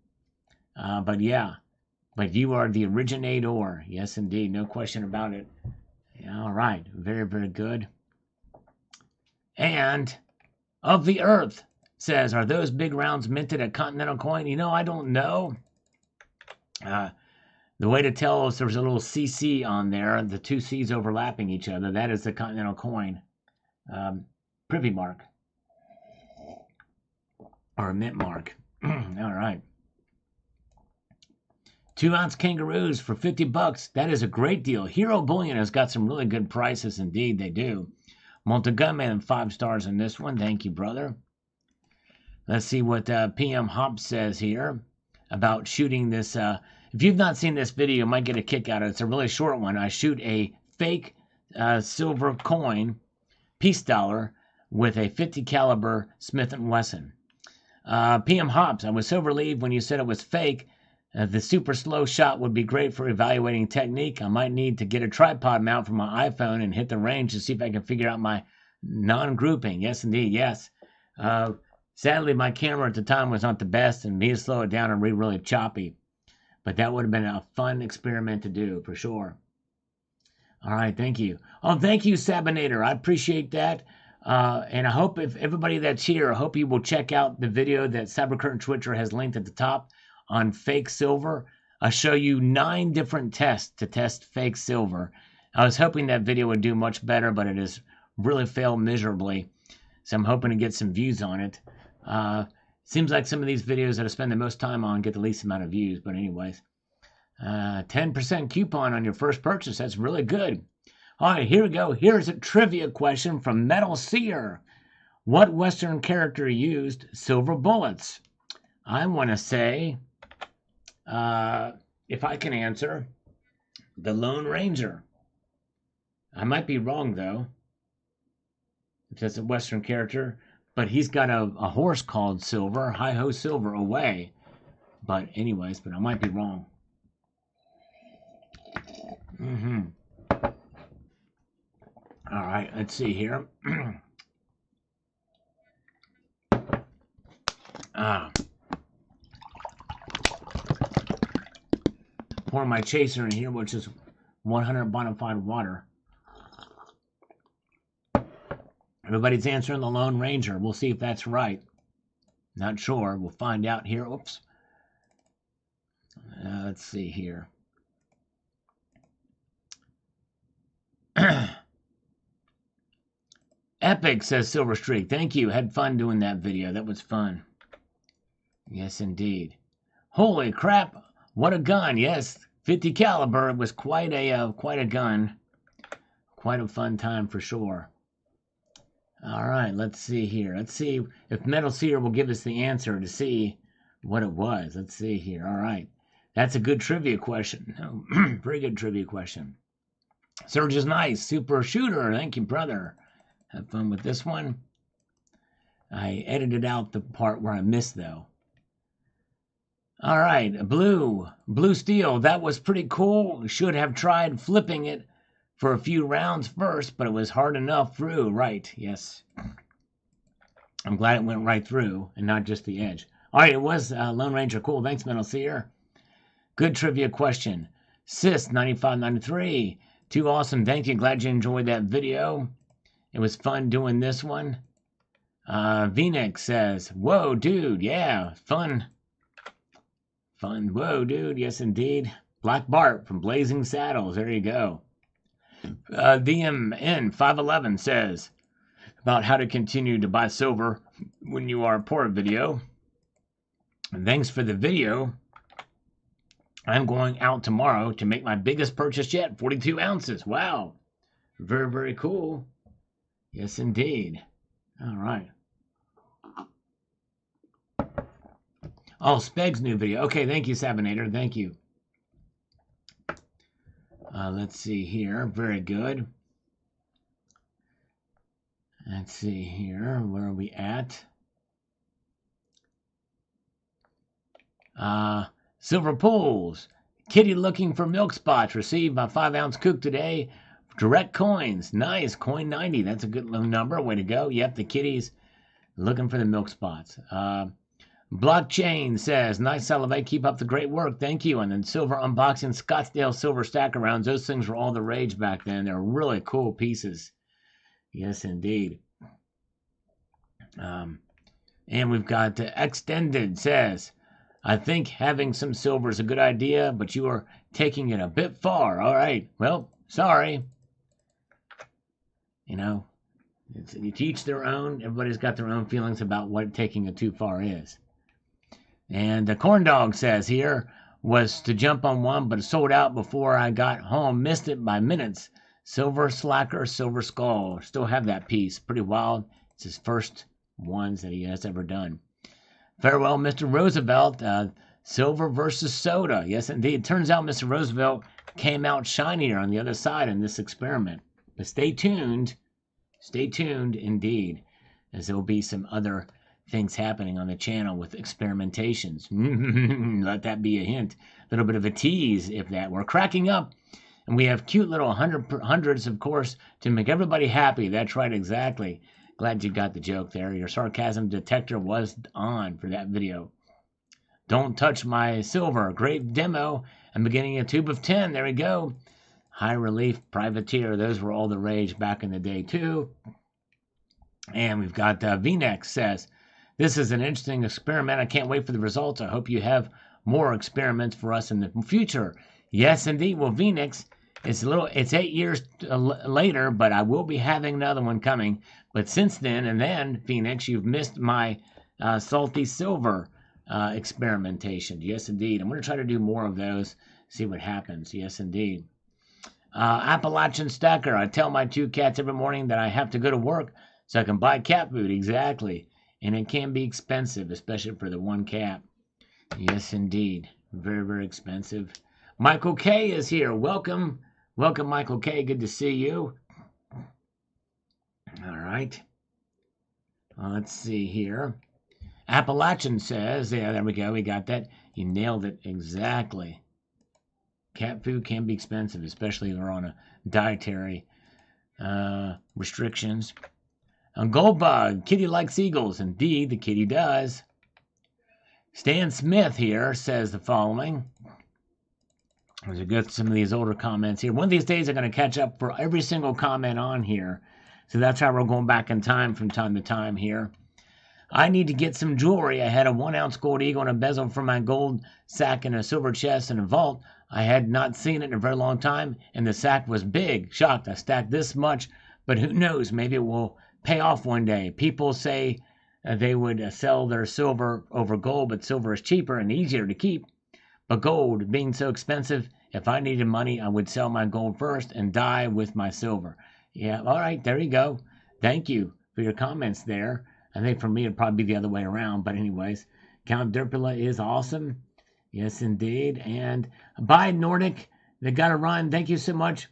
But yeah, but you are the originator. Yes, indeed. No question about it. Yeah, all right. Very, very good. And of the Earth says, are those big rounds minted at Continental Coin? You know, I don't know. The way to tell is there's a little CC on there, the 2 C's overlapping each other. That is the Continental Coin privy mark. Or a mint mark. All right. 2-ounce kangaroos for $50. That is a great deal. Hero Bullion has got some really good prices indeed. They do. Multigunman 5 stars in this one. Thank you, brother. Let's see what PM Hop says here about shooting this. If you've not seen this video, you might get a kick out of it. It's a really short one. I shoot a fake silver coin, peace dollar, with a 50 caliber Smith & Wesson. PM Hops, I was so relieved when you said it was fake. The super slow shot would be great for evaluating technique. I might need to get a tripod mount for my iPhone and hit the range to see if I can figure out my non-grouping. Yes, indeed, yes. Sadly, my camera at the time was not the best, and me to slow it down and read really choppy. But that would have been a fun experiment to do, for sure. All right, thank you. Oh, thank you, Sabinator. I appreciate that. And I hope if everybody that's here, I hope you will check out the video that Cybercurtain Twitcher has linked at the top on fake silver. I'll show you 9 different tests to test fake silver. I was hoping that video would do much better, but it has really failed miserably. So I'm hoping to get some views on it. Seems like some of these videos that I spend the most time on get the least amount of views. But anyways, 10% coupon on your first purchase. That's really good. All right, here we go. Here's a trivia question from Metal Seer. What Western character used silver bullets? I want to say, if I can answer, the Lone Ranger. I might be wrong, though. If that's a Western character. But he's got a horse called Silver. Hi-ho, Silver, away. But anyways, but I might be wrong. All right, let's see here. Pour my chaser in here, which is 100 bona fide water. Everybody's answering the Lone Ranger. We'll see if that's right. Not sure. We'll find out here. Oops. Let's see here. Epic, says Silver Streak. Thank you. Had fun doing that video. That was fun. Yes, indeed. Holy crap. What a gun. Yes. 50 caliber. It was quite a gun. Quite a fun time for sure. All right, let's see here. Let's see if Metal Seer will give us the answer to see what it was. Let's see here. All right. That's a good trivia question. Pretty good trivia question. Surge is nice. Super shooter. Thank you, brother. Have fun with this one. I edited out the part where I missed, though. All right. Blue Steel. That was pretty cool. Should have tried flipping it for a few rounds first, but it was hard enough through. Right, yes. I'm glad it went right through and not just the edge. All right, it was Lone Ranger. Cool. Thanks, Metal Seer. Good trivia question. Sis9593. Too awesome. Thank you. Glad you enjoyed that video. It was fun doing this one. VNix says, whoa, dude. Yeah, fun. Fun. Whoa, dude. Yes, indeed. Black Bart from Blazing Saddles. There you go. DMN511 says about how to continue to buy silver when you are poor video. And thanks for the video. I'm going out tomorrow to make my biggest purchase yet, 42 ounces. Wow. Very, very cool. Yes, indeed. All right. Oh, Speg's new video. Okay, thank you, Sabinator. Thank you. Let's see here. Very good. Let's see here. Where are we at? Silver pools. Kitty looking for milk spots. Received my 5-ounce kook today. Direct coins. Nice. Coin 90. That's a good number. Way to go. Yep, the kitty's looking for the milk spots. Blockchain says, nice Salivate, keep up the great work. Thank you. And then Silver unboxing Scottsdale silver stacker rounds. Those things were all the rage back then. They're really cool pieces. Yes, indeed. And we've got Extended says, I think having some silver is a good idea, but you are taking it a bit far. All right. Well, sorry. You know, you teach their own. Everybody's got their own feelings about what taking it too far is. And the Corn Dog says here was to jump on one, but it sold out before I got home. Missed it by minutes. Silver Slacker, Silver Skull. Still have that piece. Pretty wild. It's his first ones that he has ever done. Farewell, Mr. Roosevelt. Silver versus soda. Yes, indeed. Turns out Mr. Roosevelt came out shinier on the other side in this experiment. But stay tuned. Stay tuned, indeed, as there will be some other things happening on the channel with experimentations. Let that be a hint. A little bit of a tease, if that. We're cracking up, and we have cute little hundreds, of course, to make everybody happy. That's right, exactly. Glad you got the joke there. Your sarcasm detector was on for that video. Don't touch my silver. Great demo. I'm beginning a tube of 10. There we go. High relief privateer. Those were all the rage back in the day, too. And we've got VNex says, this is an interesting experiment. I can't wait for the results. I hope you have more experiments for us in the future. Yes, indeed. Well, VNex, it's 8 years later, but I will be having another one coming. But since then, and then, Phoenix, you've missed my salty silver experimentation. Yes, indeed. I'm going to try to do more of those, see what happens. Yes, indeed. Appalachian Stacker. I tell my 2 cats every morning that I have to go to work so I can buy cat food. Exactly. And it can be expensive, especially for the 1 cat. Yes, indeed. Very, very expensive. Michael K is here. Welcome. Welcome, Michael K. Good to see you. All right. Let's see here. Appalachian says, yeah, there we go. We got that. You nailed it exactly. Cat food can be expensive, especially if you're on a dietary restrictions. Goldbug, kitty likes eagles. Indeed, the kitty does. Stan Smith here says the following. As we go through some of these older comments here. One of these days I'm going to catch up for every single comment on here. So that's how we're going back in time from time to time here. I need to get some jewelry. I had a 1-ounce gold eagle and a bezel for my gold sack and a silver chest in a vault. I had not seen it in a very long time, and the sack was big. Shocked. I stacked this much, but who knows? Maybe it will pay off one day. People say they would sell their silver over gold, but silver is cheaper and easier to keep. But gold, being so expensive, if I needed money, I would sell my gold first and die with my silver. Yeah, all right, there you go. Thank you for your comments there. I think for me, it'd probably be the other way around. But anyways, Count Derpula is awesome. Yes, indeed. And bye, Nordic. They got to run. Thank you so much.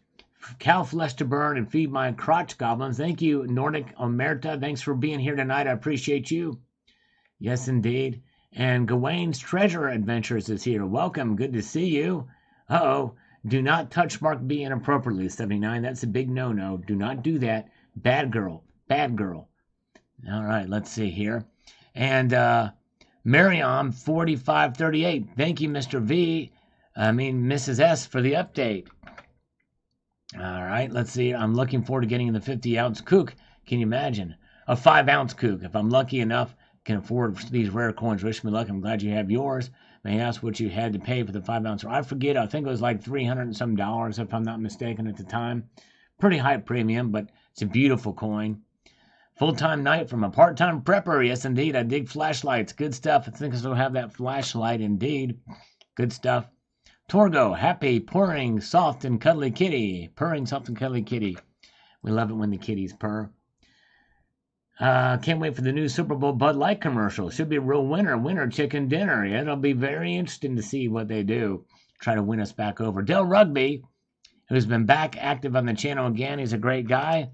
Cow flesh to burn and feed my crotch goblins. Thank you, Nordic Omerta. Thanks for being here tonight. I appreciate you. Yes, indeed. And Gawain's Treasure Adventures is here. Welcome. Good to see you. Uh-oh. Do not touch Mark B inappropriately, 79. That's a big no-no. Do not do that. Bad girl. Bad girl. All right, let's see here. And Miriam, 4538. Thank you, Mr. Mrs. S, for the update. All right, let's see. I'm looking forward to getting the 50-ounce kook. Can you imagine? A 5-ounce kook. If I'm lucky enough, can afford these rare coins. Wish me luck. I'm glad you have yours. May I ask what you had to pay for the 5-ounce? I forget. I think it was like $300 and some, if I'm not mistaken at the time. Pretty high premium, but it's a beautiful coin. Full-time night from a part-time prepper. Yes, indeed. I dig flashlights. Good stuff. I think I still have that flashlight, indeed. Good stuff. Torgo, happy, purring, soft, and cuddly kitty. Purring, soft, and cuddly kitty. We love it when the kitties purr. Can't wait for the new Super Bowl Bud Light commercial. Should be a real winner chicken dinner. Yeah, it'll be very interesting to see what they do. Try to win us back over. Dell Rugby, who's been back active on the channel again. He's a great guy.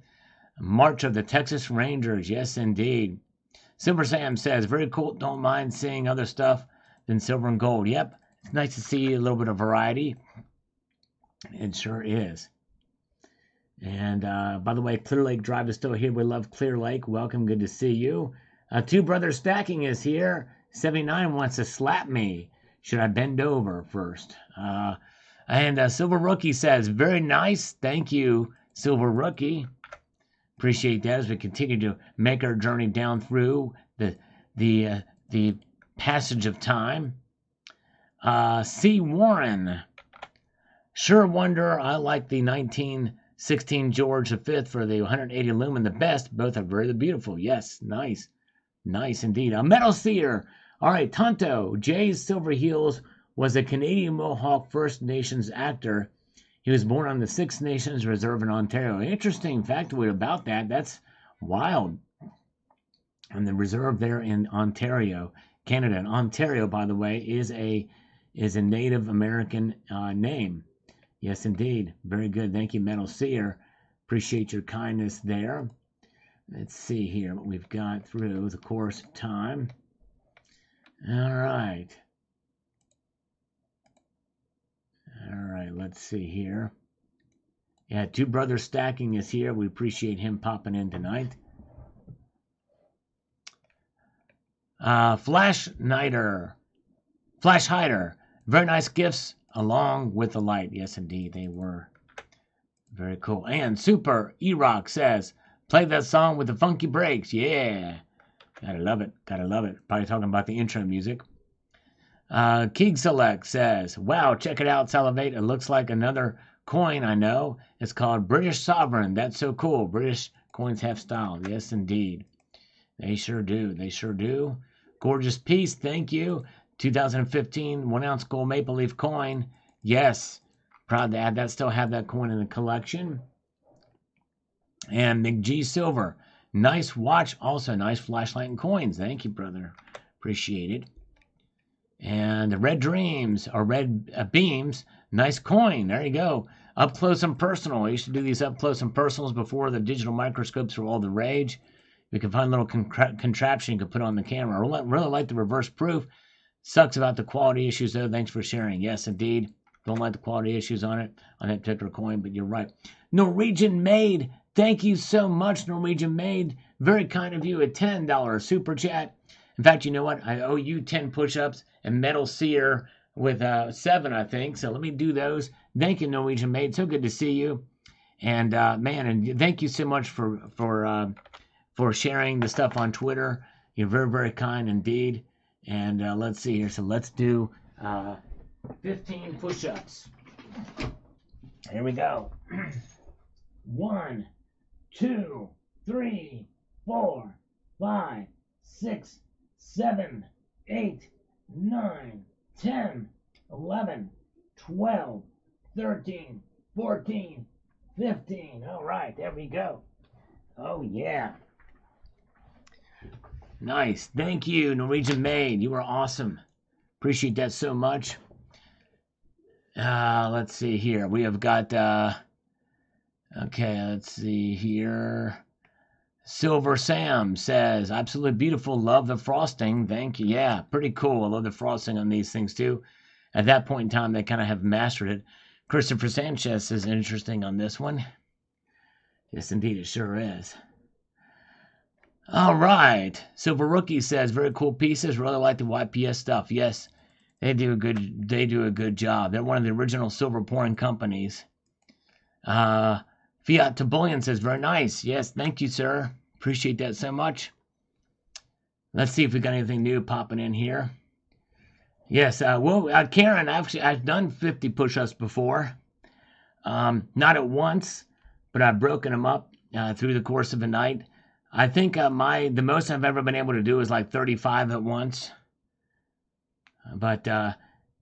March of the Texas Rangers. Yes, indeed. Silver Sam says, very cool. Don't mind seeing other stuff than silver and gold. Yep. It's nice to see a little bit of variety. It sure is. And by the way, Clear Lake Drive is still here. We love Clear Lake. Welcome. Good to see you. Two Brothers Stacking is here. 79 wants to slap me. Should I bend over first? And Silver Rookie says, very nice. Thank you, Silver Rookie. Appreciate that as we continue to make our journey down through the passage of time. C. Warren. Sure wonder. I like the 1916 George V for the 180 lumen the best. Both are very beautiful. Yes, nice. Nice indeed. A Metal Seer. All right, Tonto. Jay's Silver Heels was a Canadian Mohawk First Nations actor. He was born on the Six Nations Reserve in Ontario. Interesting factoid about that. That's wild. And the reserve there in Ontario, Canada. And Ontario, by the way, is a Native American name. Yes, indeed. Very good. Thank you, Metal Seer. Appreciate your kindness there. Let's see here what we've got through the course of time. All right. All right, let's see here. Yeah, Two Brothers Stacking is here. We appreciate him popping in tonight. Flash Hider. Very nice gifts along with the light. Yes, indeed, they were. Very cool. And Super E-Rock says, play that song with the funky breaks. Yeah. Gotta love it. Gotta love it. Probably talking about the intro music. Keeg Select says, wow, check it out, Salivate. It looks like another coin I know. It's called British Sovereign. That's so cool. British coins have style. Yes, indeed. They sure do. They sure do. Gorgeous piece. Thank you. 2015 1-ounce gold maple leaf coin. Yes. Proud to add that. Still have that coin in the collection. And McG Silver. Nice watch. Also nice flashlight and coins. Thank you, brother. Appreciate it. And the Red Dreams, or Red Beams, nice coin. There you go. Up close and personal. I used to do these up close and personals before the digital microscopes were all the rage. You can find a little contraption you can put on the camera. I really like the reverse proof. Sucks about the quality issues, though. Thanks for sharing. Yes, indeed. Don't like the quality issues on it, on that particular coin, but you're right. Norwegian Made. Thank you so much, Norwegian Made. Very kind of you. A $10 super chat. In fact, you know what? I owe you 10 push-ups and Metal Seer with 7, I think. So let me do those. Thank you, Norwegian Made. So good to see you. And man, and thank you so much for sharing the stuff on Twitter. You're very, very kind indeed. And let's see here. So let's do 15 push-ups. Here we go. 1, 2, 3, 4, 5, 6, 7, 8, 9, 10, 11, 12, 13, 14, 15. All right, there we go. Oh, yeah. Nice. Thank you, Norwegian Made. You are awesome. Appreciate that so much. Let's see here. We have got, okay, let's see here. Silver Sam says, absolutely beautiful. Love the frosting. Thank you. Yeah, pretty cool. I love the frosting on these things too. At that point in time, they kind of have mastered it. Christopher Sanchez is interesting on this one. Yes, indeed, it sure is. All right. Silver Rookie says, very cool pieces. Really like the YPS stuff. Yes, they do a good job. They're one of the original silver pouring companies. Fiat to Bullion says, very nice. Yes, thank you, sir. Appreciate that so much. Let's see if we got anything new popping in here. Yes, Karen, I've done 50 push-ups before. Not at once, but I've broken them up through the course of a night. I think the most I've ever been able to do is like 35 at once. But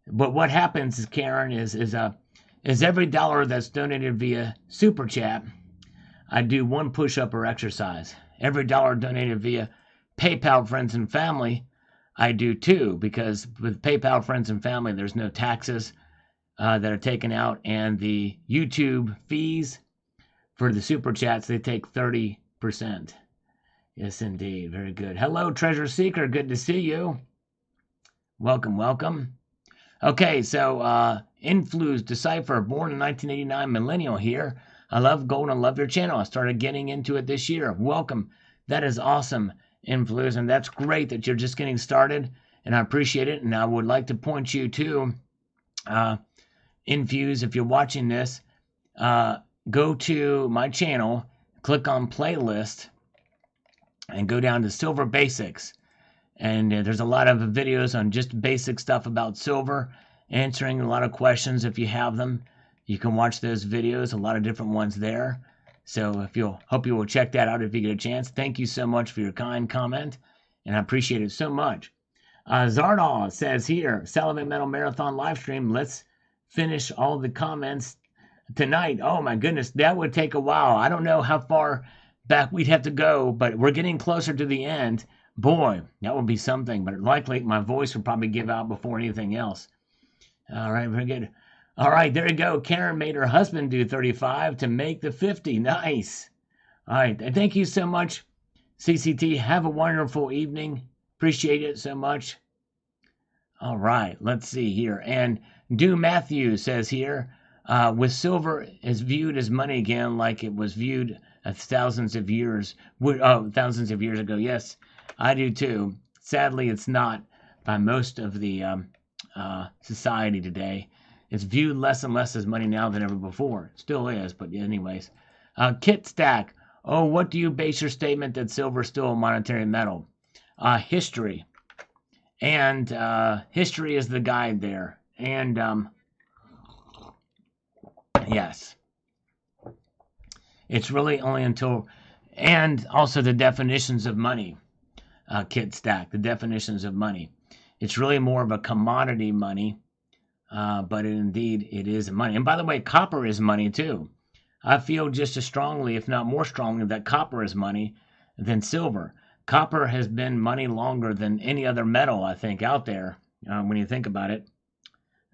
what happens is, Karen, is every dollar that's donated via Super Chat, I do one push-up or exercise. every dollar donated via PayPal friends and family, I do too, because with PayPal friends and family, there's no taxes that are taken out, and the YouTube fees for the super chats, they take 30%. Yes, indeed. Very good. Hello, Treasure Seeker. Good to see you. Welcome, welcome. Okay, so Influ's Decipher, born in 1989, millennial here. I love gold and love your channel. I started getting into it this year. Welcome. That is awesome, Influs, and that's great that you're just getting started, and I appreciate it. And I would like to point you to Infuse. If you're watching this, go to my channel, click on playlist, and go down to Silver Basics. And there's a lot of videos on just basic stuff about silver, answering a lot of questions if you have them. You can watch those videos, a lot of different ones there. So hope you will check that out if you get a chance. Thank you so much for your kind comment, and I appreciate it so much. Zardal says here, Salivate Metal Marathon live stream. Let's finish all the comments tonight. Oh my goodness, that would take a while. I don't know how far back we'd have to go, but we're getting closer to the end. Boy, that would be something, but likely my voice would probably give out before anything else. All right, very good. All right, there you go. Karen made her husband do 35 to make the 50. Nice. All right, thank you so much, CCT. Have a wonderful evening. Appreciate it so much. All right, let's see here. And Do Matthew says here, with silver is viewed as money again, like it was viewed thousands of years ago. Yes, I do too. Sadly, it's not by most of the society today. It's viewed less and less as money now than ever before. It still is, but anyways. Kit Stack. Oh, what do you base your statement that silver is still a monetary metal? History. And history is the guide there. And yes. It's really only until, and also the definitions of money, Kit Stack, the definitions of money. It's really more of a commodity money, but indeed it is money. And by the way, copper is money too. I feel just as strongly, if not more strongly, that copper is money than silver. Copper has been money longer than any other metal, I think, out there, when you think about it.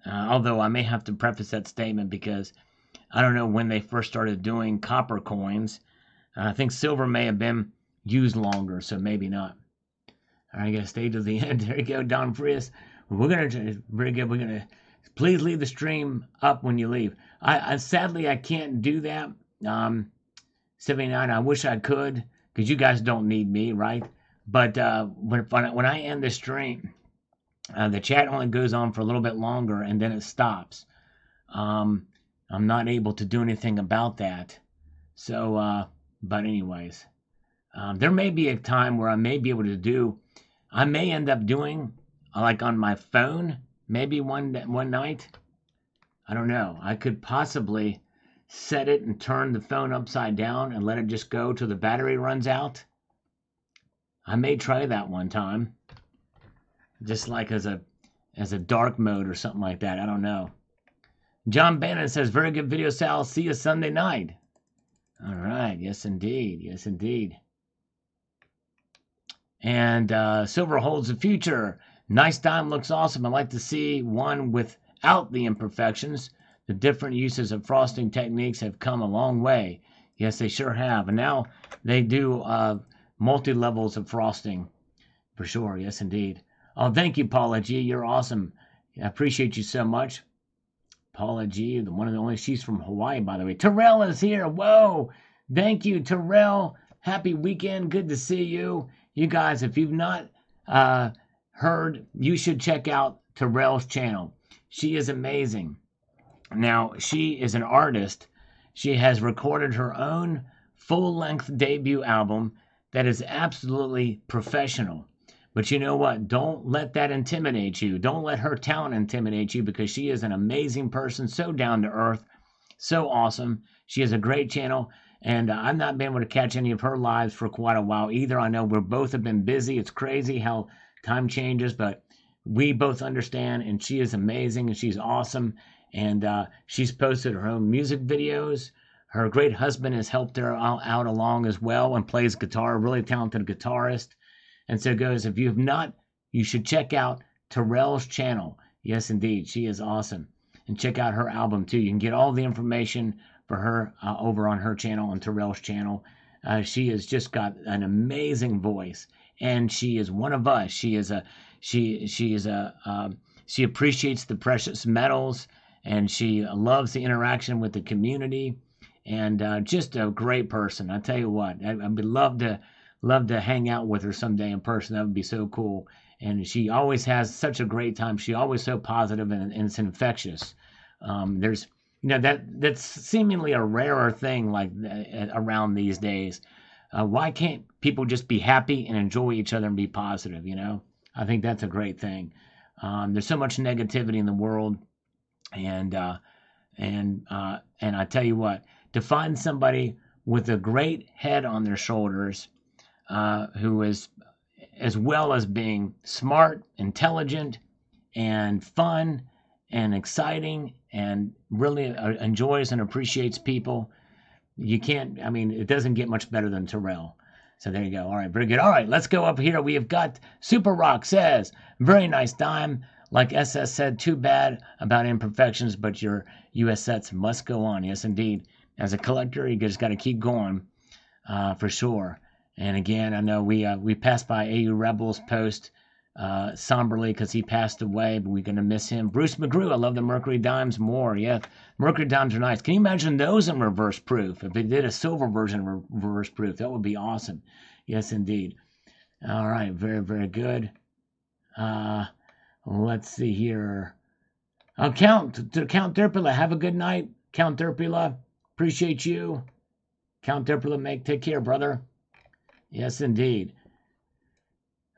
Although I may have to preface that statement because I don't know when they first started doing copper coins. I think silver may have been used longer, so maybe not. All right, I gotta stay to the end. There you go, Don Frias. We're gonna please leave the stream up when you leave. I sadly I can't do that. 79. I wish I could, because you guys don't need me, right? But when I end the stream, the chat only goes on for a little bit longer and then it stops. I'm not able to do anything about that. So, but anyways, there may be a time where I may be able to do. I may end up doing like on my phone, maybe one night. I don't know. I could possibly set it and turn the phone upside down and let it just go till the battery runs out. I may try that one time, just like as a dark mode or something like that. I don't know. John Bannon says, very good video, Sal. See you Sunday night. All right. Yes, indeed. Yes, indeed. And silver holds the future. Nice dime looks awesome. I'd like to see one without the imperfections. The different uses of frosting techniques have come a long way. Yes, they sure have. And now they do multi-levels of frosting. For sure. Yes, indeed. Oh, thank you, Paula G. You're awesome. I appreciate you so much. Paula G, the one and only. She's from Hawaii, by the way. Terrell is here. Whoa. Thank you, Terrell. Happy weekend. Good to see you. You guys, if you've not heard, you should check out Terrell's channel. She is amazing. Now, she is an artist. She has recorded her own full-length debut album that is absolutely professional. But you know what? Don't let that intimidate you. Don't let her talent intimidate you, because she is an amazing person, so down to earth, so awesome. She has a great channel, and I've not been able to catch any of her lives for quite a while either. I know we both have been busy. It's crazy how time changes, but we both understand, and she is amazing, and she's awesome. And she's posted her own music videos, Her great husband has helped her out along as well and plays guitar, really talented guitarist. And so it goes, if you have not, you should check out Terrell's channel. Yes, indeed. She is awesome. And check out her album too. You can get all the information for her over on her channel, on Terrell's channel. She has just got an amazing voice, and she is one of us. She appreciates the precious metals, and she loves the interaction with the community, and just a great person. I tell you what, I would love to hang out with her someday in person. That would be so cool. And she always has such a great time. She's always so positive, and it's infectious. There's, that's seemingly a rarer thing like around these days. Why can't people just be happy and enjoy each other and be positive? I think that's a great thing. There's so much negativity in the world, and I tell you what, to find somebody with a great head on their shoulders, who is, as well as being smart, intelligent, and fun, and exciting, and really enjoys and appreciates people. It doesn't get much better than Terrell. So there you go. All right, very good. All right, let's go up here. We have got Super Rock says, very nice dime. Like SS said, too bad about imperfections, but your US sets must go on. Yes, indeed. As a collector, you just got to keep going, for sure. And again, I know we passed by AU Rebels post somberly because he passed away, but we're going to miss him. Bruce McGrew, I love the Mercury dimes more. Yeah, Mercury dimes are nice. Can you imagine those in reverse proof? If they did a silver version of reverse proof, that would be awesome. Yes, indeed. All right, very, very good. Let's see here. Count Derpula, have a good night. Count Derpula, appreciate you. Count Derpula, take care, brother. Yes, indeed.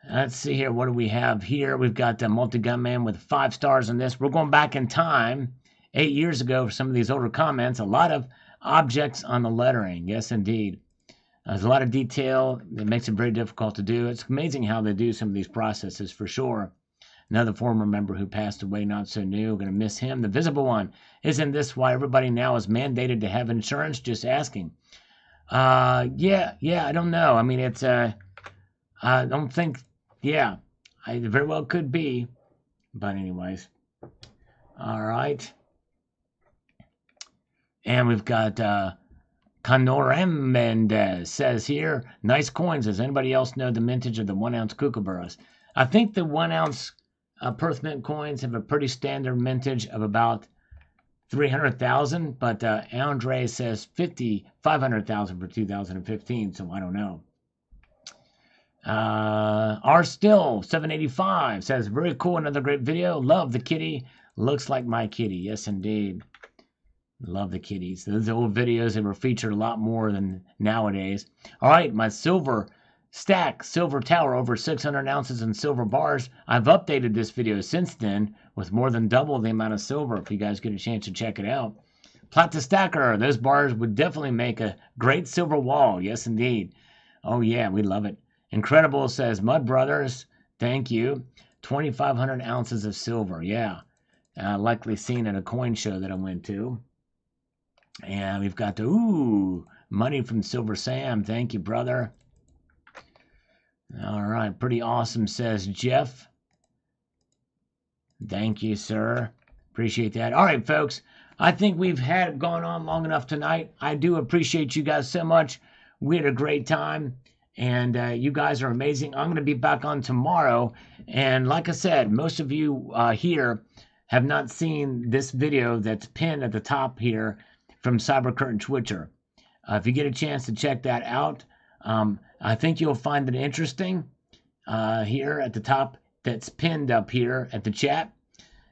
Let's see here. What do we have here? We've got the multi-gunman with 5 stars on this. We're going back in time 8 years ago for some of these older comments. A lot of objects on the lettering. Yes, indeed. There's a lot of detail. It makes it very difficult to do. It's amazing how they do some of these processes, for sure. Another former member who passed away, not so new. Going to miss him. The Visible One. Isn't this why everybody now is mandated to have insurance? Just asking. Yeah, I don't know. It's, I don't think, it very well could be. But anyways. All right. And we've got, Canorem Mendez says here, nice coins. Does anybody else know the mintage of the 1 ounce kookaburras? I think the 1 ounce Perth Mint coins have a pretty standard mintage of about 300,000, but Andre says 500,000 for 2015, so I don't know. R Still 785 says, very cool, another great video. Love the kitty. Looks like my kitty. Yes, indeed. Love the kitties. Those old videos, they were featured a lot more than nowadays. All right, my silver stack, silver tower, over 600 ounces in silver bars. I've updated this video since then with more than double the amount of silver, if you guys get a chance to check it out. Plata Stacker, those bars would definitely make a great silver wall. Yes, indeed. Oh, yeah, we love it. Incredible says, Mud Brothers, thank you. 2,500 ounces of silver. Yeah, likely seen at a coin show that I went to. And we've got the, money from Silver Sam. Thank you, brother. All right, pretty awesome, says Jeff. Thank you, sir. Appreciate that. All right, folks. I think we've had it gone on long enough tonight. I do appreciate you guys so much. We had a great time, and you guys are amazing. I'm going to be back on tomorrow. And like I said, most of you here have not seen this video that's pinned at the top here from Cyber Curtain Twitcher. If you get a chance to check that out, I think you'll find it interesting here at the top. That's pinned up here at the chat.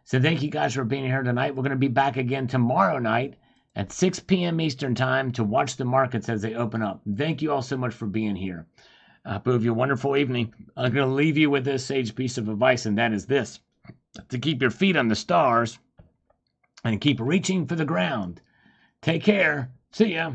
So thank you guys for being here tonight. We're going to be back again tomorrow night at 6 p.m. Eastern time to watch the markets as they open up. Thank you all so much for being here. I hope you have a wonderful evening. I'm going to leave you with this sage piece of advice, and that is this: to keep your feet on the stars and keep reaching for the ground. Take care. See ya.